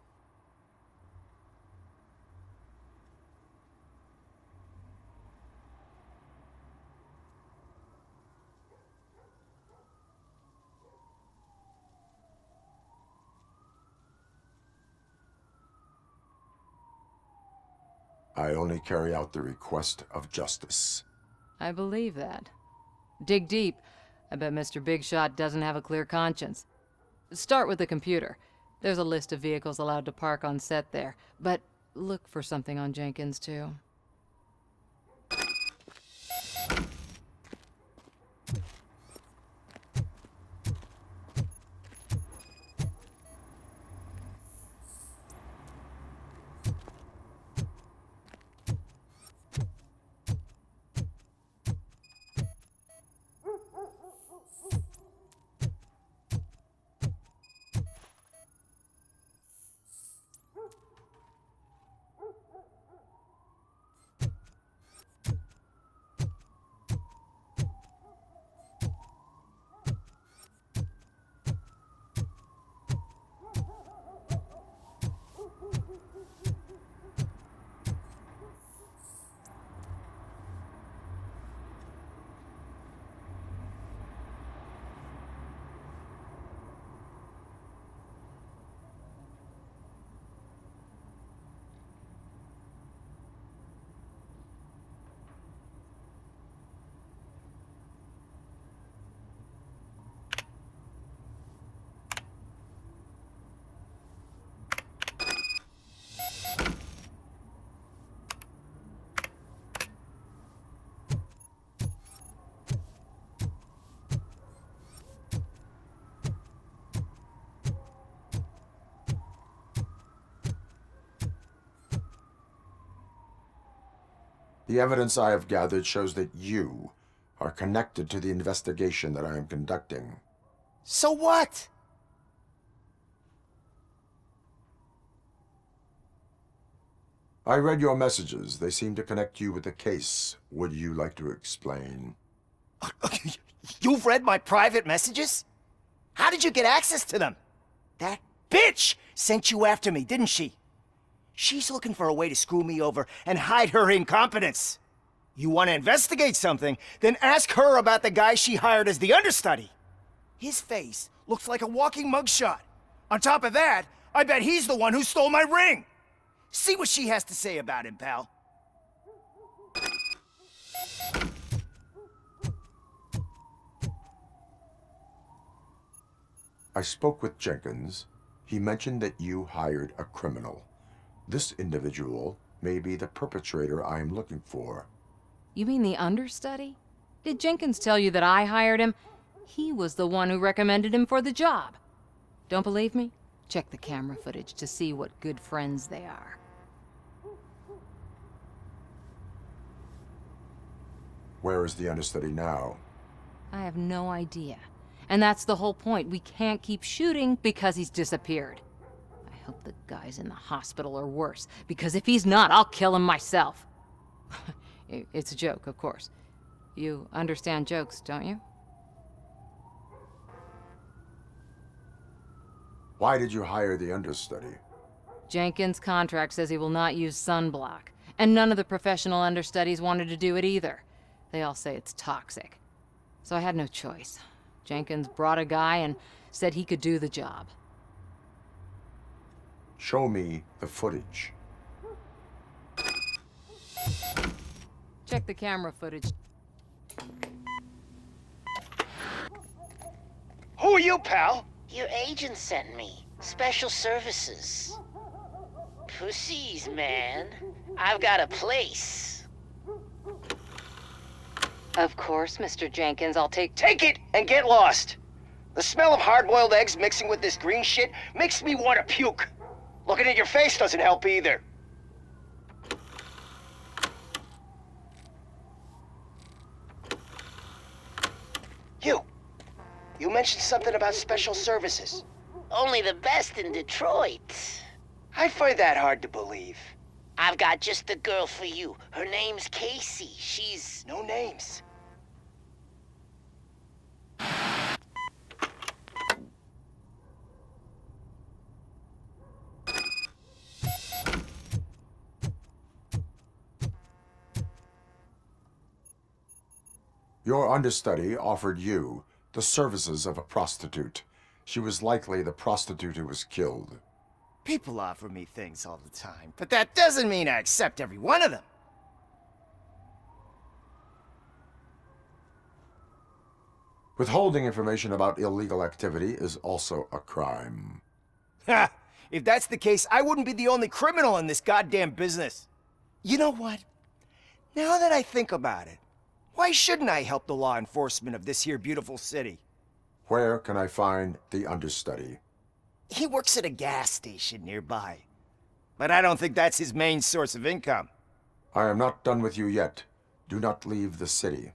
I only carry out the request of justice. I believe that. Dig deep. I bet Mr. Big Shot doesn't have a clear conscience. Start with the computer. There's a list of vehicles allowed to park on set there, but look for something on Jenkins, too. The evidence I have gathered shows that you are connected to the investigation that I am conducting. So what? I read your messages. They seem to connect you with the case. Would you like to explain? You've read my private messages? How did you get access to them? That bitch sent you after me, didn't she? She's looking for a way to screw me over and hide her incompetence. You want to investigate something, then ask her about the guy she hired as the understudy. His face looks like a walking mugshot. On top of that, I bet he's the one who stole my ring. See what she has to say about him, pal. I spoke with Jenkins. He mentioned that you hired a criminal. This individual may be the perpetrator I am looking for. You mean the understudy? Did Jenkins tell you that I hired him? He was the one who recommended him for the job. Don't believe me? Check the camera footage to see what good friends they are. Where is the understudy now? I have no idea. And that's the whole point. We can't keep shooting because he's disappeared. I hope the guy's in the hospital or worse, because if he's not, I'll kill him myself. It's a joke, of course. You understand jokes, don't you? Why did you hire the understudy? Jenkins' contract says he will not use sunblock, and none of the professional understudies wanted to do it either. They all say it's toxic. So I had no choice. Jenkins brought a guy and said he could do the job. Show me the footage. Check the camera footage. Who are you, pal? Your agent sent me. Special services. Pussies, man. I've got a place. Of course, Mr. Jenkins, I'll take Take it and get lost. The smell of hard-boiled eggs mixing with this green shit makes me want to puke. Looking at your face doesn't help either. You mentioned something about special services. Only the best in Detroit. I find that hard to believe. I've got just the girl for you. Her name's Casey. She's... No names. Your understudy offered you the services of a prostitute. She was likely the prostitute who was killed. People offer me things all the time, but that doesn't mean I accept every one of them. Withholding information about illegal activity is also a crime. Ha! If that's the case, I wouldn't be the only criminal in this goddamn business. You know what? Now that I think about it, why shouldn't I help the law enforcement of this here beautiful city? Where can I find the understudy? He works at a gas station nearby. But I don't think that's his main source of income. I am not done with you yet. Do not leave the city.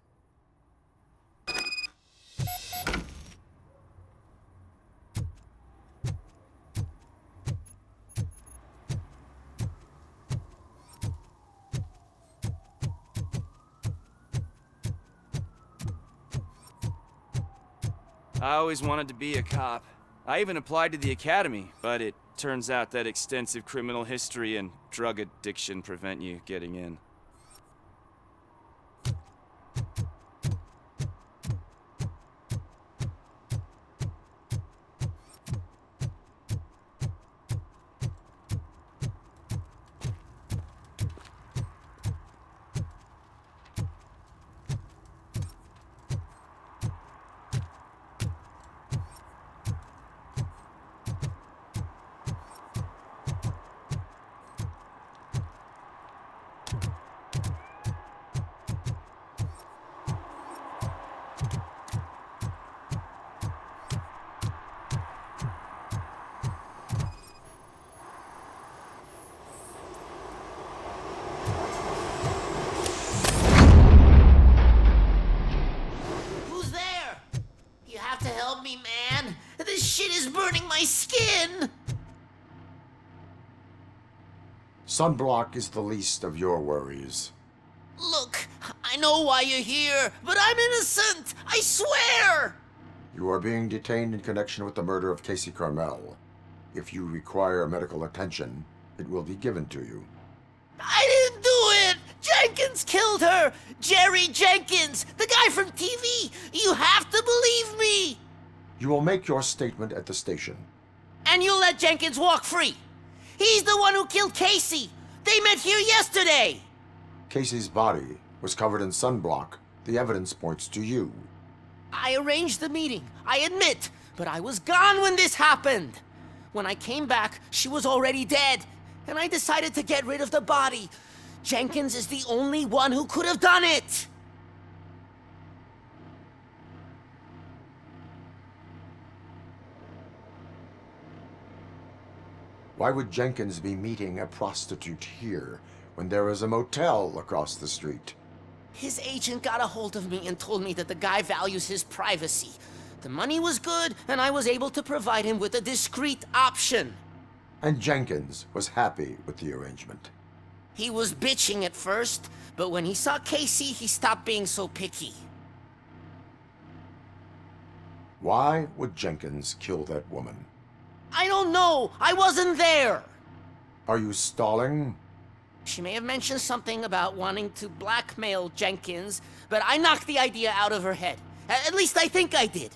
I always wanted to be a cop. I even applied to the academy, but it turns out that extensive criminal history and drug addiction prevent you getting in. My skin! Sunblock is the least of your worries. Look, I know why you're here, but I'm innocent! I swear! You are being detained in connection with the murder of Casey Carmel. If you require medical attention, it will be given to you. I didn't do it! Jenkins killed her! Jerry Jenkins, the guy from TV! You have to believe me! You will make your statement at the station. And you'll let Jenkins walk free. He's the one who killed Casey. They met here yesterday. Casey's body was covered in sunblock. The evidence points to you. I arranged the meeting, I admit, but I was gone when this happened. When I came back, she was already dead, and I decided to get rid of the body, Jenkins is the only one who could have done it! Why would Jenkins be meeting a prostitute here when there is a motel across the street? His agent got a hold of me and told me that the guy values his privacy. The money was good, and I was able to provide him with a discreet option. And Jenkins was happy with the arrangement. He was bitching at first, but when he saw Casey, he stopped being so picky. Why would Jenkins kill that woman? I don't know! I wasn't there! Are you stalling? She may have mentioned something about wanting to blackmail Jenkins, but I knocked the idea out of her head. At least I think I did.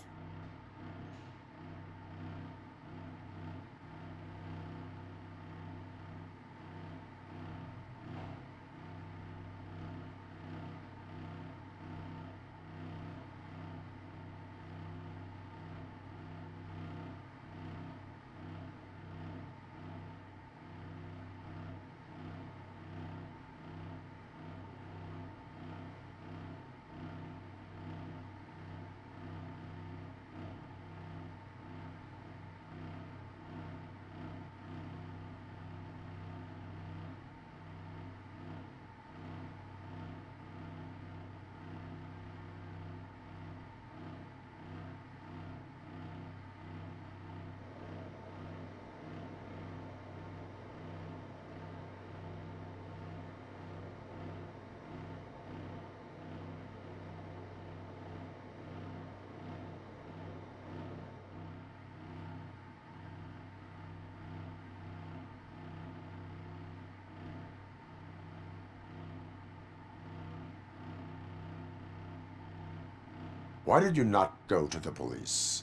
Why did you not go to the police?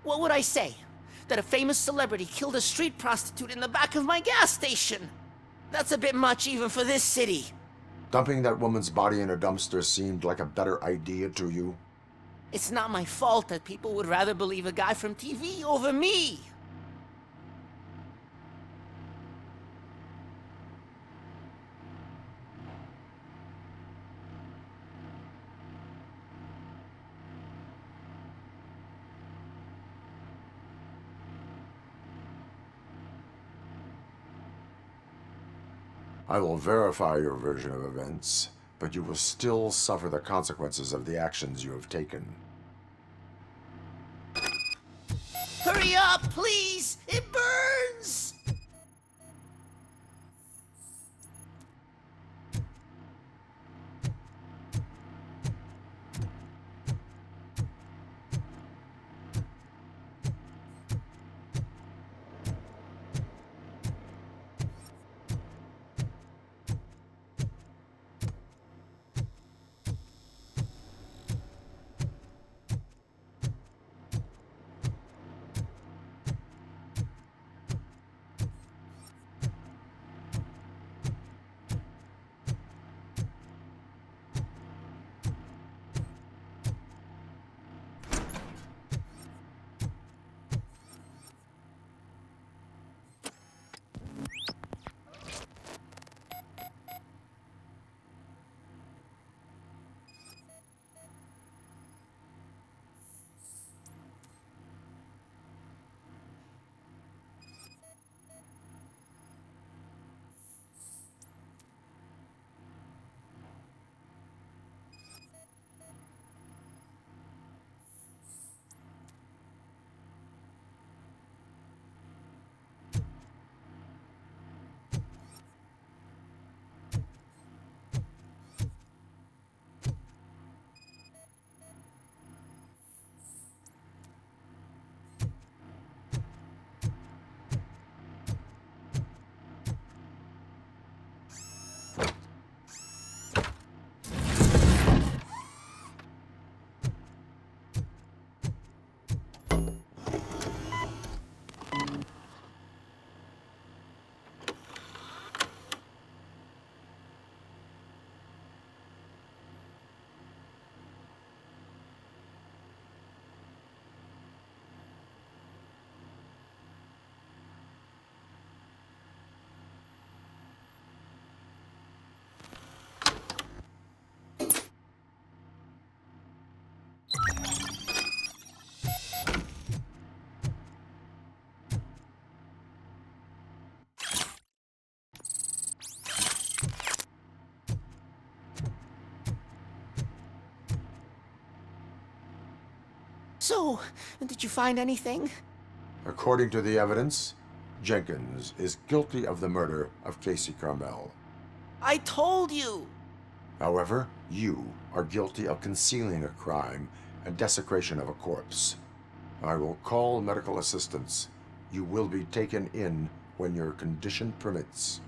What would I say? That a famous celebrity killed a street prostitute in the back of my gas station? That's a bit much even for this city. Dumping that woman's body in a dumpster seemed like a better idea to you? It's not my fault that people would rather believe a guy from TV over me. I will verify your version of events, but you will still suffer the consequences of the actions you have taken. Hurry up, please! It burns! So, did you find anything? According to the evidence, Jenkins is guilty of the murder of Casey Carmel. I told you! However, you are guilty of concealing a crime and desecration of a corpse. I will call medical assistance. You will be taken in when your condition permits.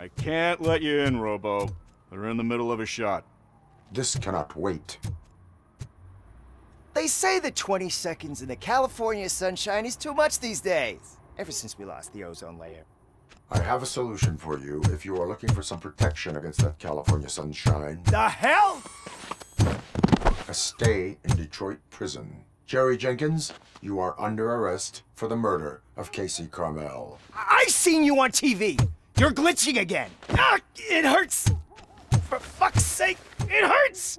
I can't let you in, Robo. They're in the middle of a shot. This cannot wait. They say that 20 seconds in the California sunshine is too much these days. Ever since we lost the ozone layer. I have a solution for you if you are looking for some protection against that California sunshine. The hell? A stay in Detroit prison. Jerry Jenkins, you are under arrest for the murder of Casey Carmel. I seen you on TV. You're glitching again. Ah, it hurts. For fuck's sake, it hurts.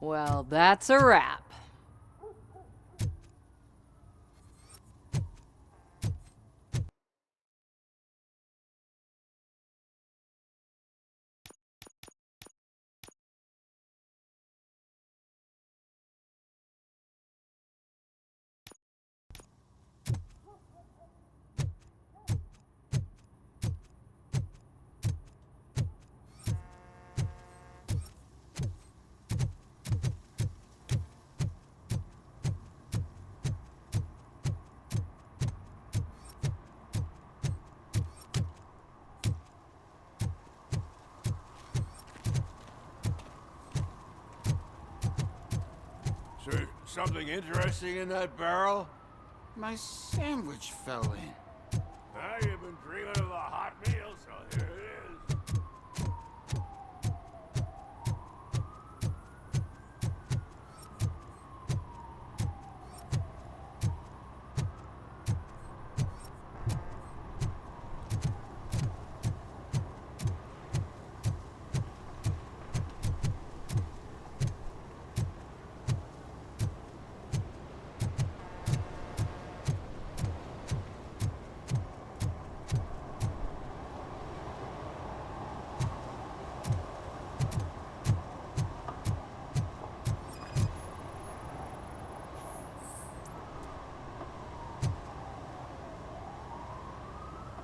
Well, that's a wrap. Something interesting in that barrel? My sandwich fell in. Ah, you've been dreaming of the hot meal, so here it is.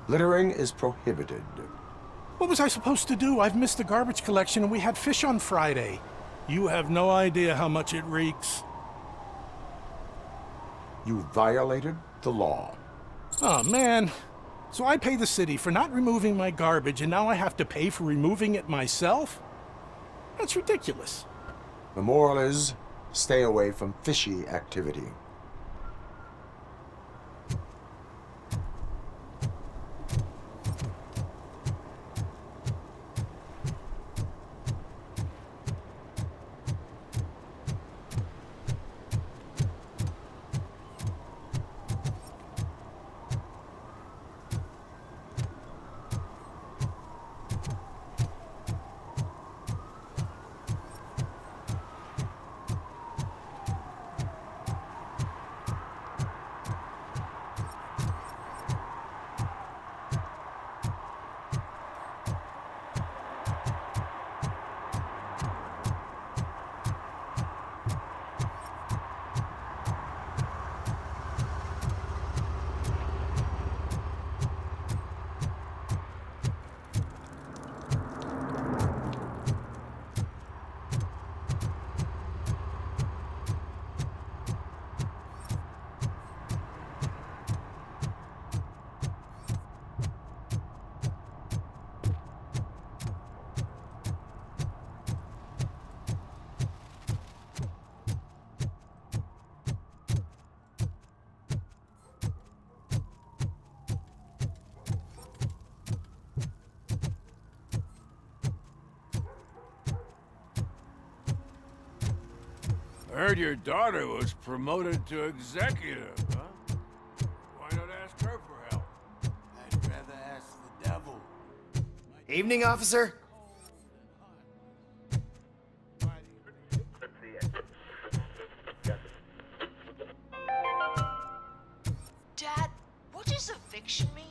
Littering is prohibited. What was I supposed to do? I've missed the garbage collection and we had fish on Friday. You have no idea how much it reeks. You violated the law. Oh, man. So I pay the city for not removing my garbage and now I have to pay for removing it myself? That's ridiculous. The moral is, stay away from fishy activity. I heard your daughter was promoted to executive, huh? Why not ask her for help? I'd rather ask the devil. Evening, officer. Dad, what does eviction mean?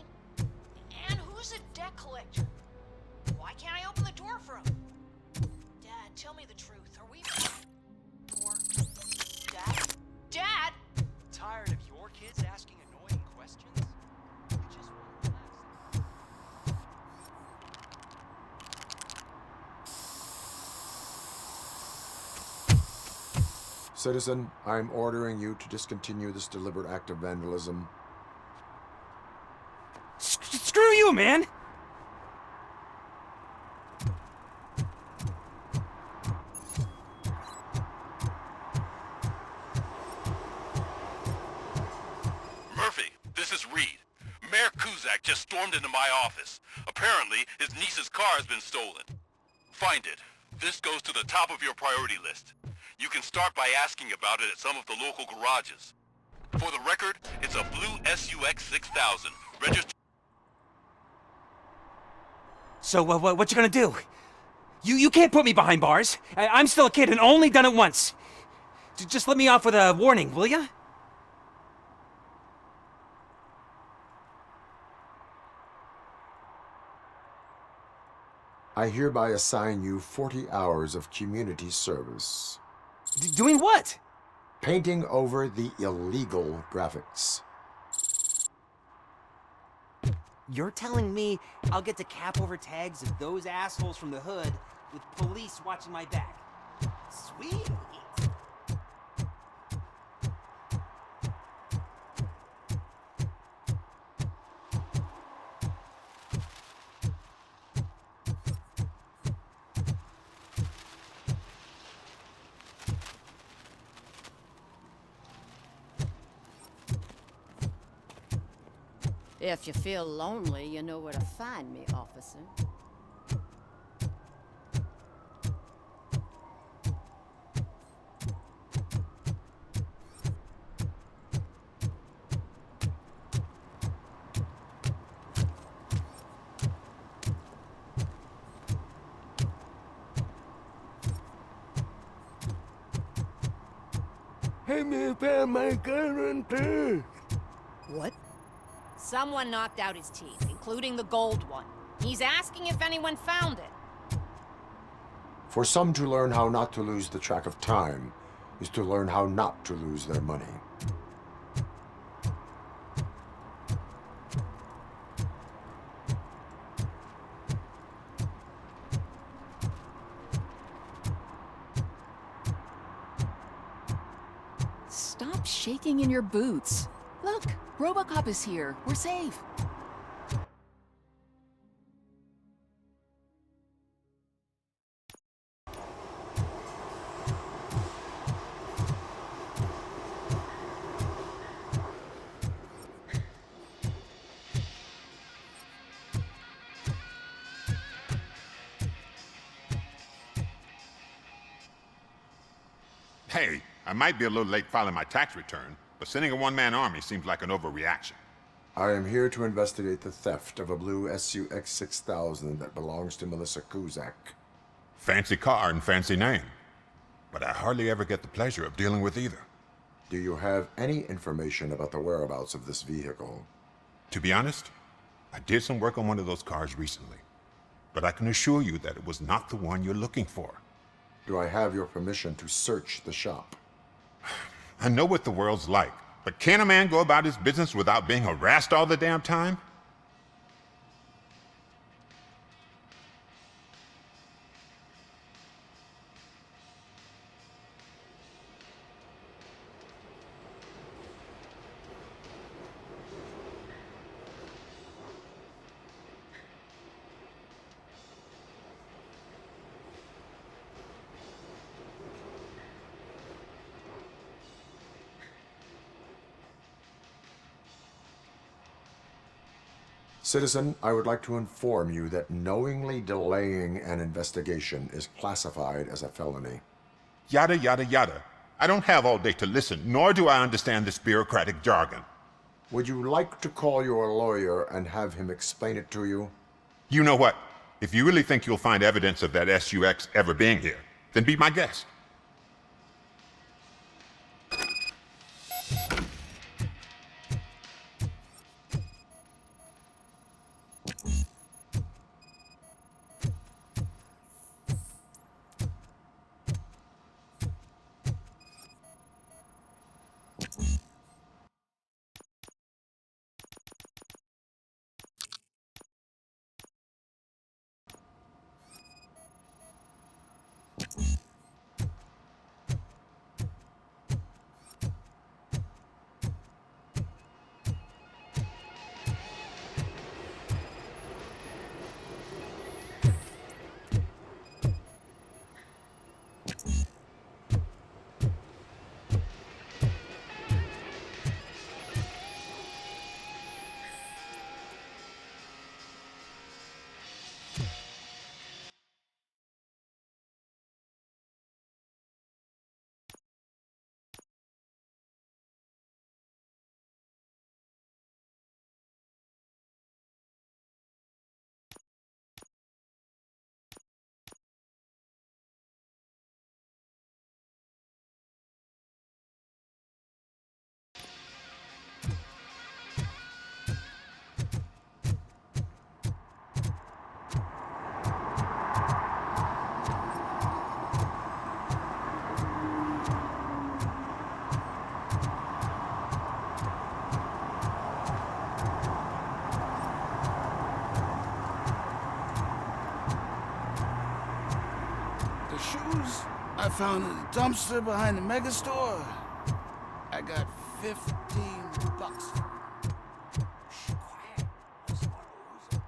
And who's a debt collector? Why can't I open the door for him? Dad, tell me the truth. Are we... Or... Dad? Dad? Tired of your kids asking annoying questions? You just want to relax. Citizen, I'm ordering you to discontinue this deliberate act of vandalism. Screw you, man! Murphy, this is Reed. Mayor Kuzak just stormed into my office. Apparently, his niece's car has been stolen. Find it. This goes to the top of your priority list. You can start by asking about it at some of the local garages. For the record, it's a blue SUX 6000, registered... So, what you gonna do? You can't put me behind bars. I'm still a kid and only done it once. Just let me off with a warning, will ya? I hereby assign you 40 hours of community service. Doing what? Painting over the illegal graphics. You're telling me I'll get to cap over tags of those assholes from the hood with police watching my back? Sweet. If you feel lonely, you know where to find me, officer. Hey, me found my gun too. What? Someone knocked out his teeth, including the gold one. He's asking if anyone found it. For some to learn how not to lose the track of time is to learn how not to lose their money. Stop shaking in your boots. Look, RoboCop is here. We're safe. Hey, I might be a little late filing my tax return, but sending a one-man army seems like an overreaction. I am here to investigate the theft of a blue SUX 6000 that belongs to Melissa Kuzak. Fancy car and fancy name, but I hardly ever get the pleasure of dealing with either. Do you have any information about the whereabouts of this vehicle? To be honest, I did some work on one of those cars recently, but I can assure you that it was not the one you're looking for. Do I have your permission to search the shop? I know what the world's like, but can a man go about his business without being harassed all the damn time? Citizen, I would like to inform you that knowingly delaying an investigation is classified as a felony. Yada, yada, yada. I don't have all day to listen, nor do I understand this bureaucratic jargon. Would you like to call your lawyer and have him explain it to you? You know what? If you really think you'll find evidence of that SUX ever being here, then be my guest. The shoes I found in the dumpster behind the mega store. I got $15 for 'em. Shh, quiet. I just want to lose it.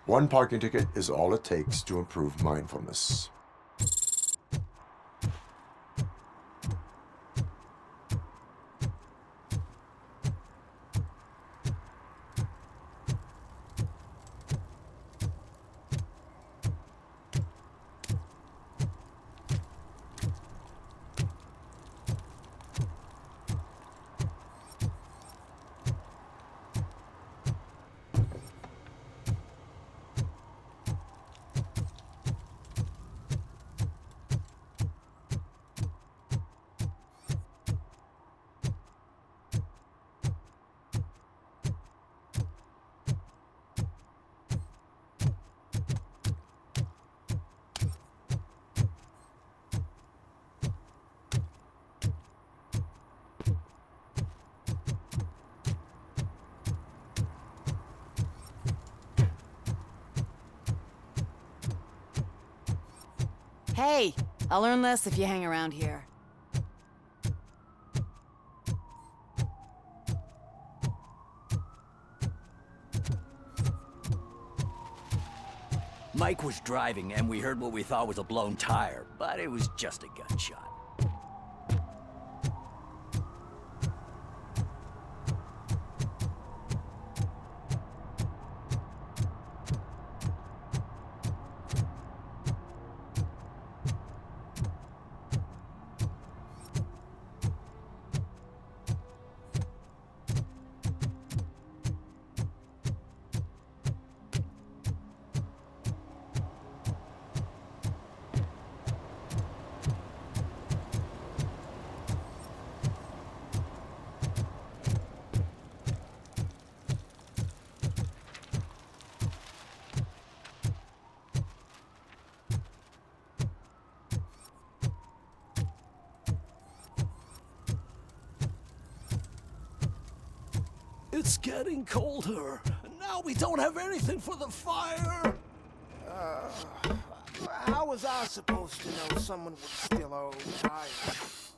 One parking ticket is all it takes to improve mindfulness. Hey, I'll learn less if you hang around here. Mike was driving, and we heard what we thought was a blown tire, but it was just a gunshot. It's getting colder, and now we don't have anything for the fire. How was I supposed to know someone would steal our old tires?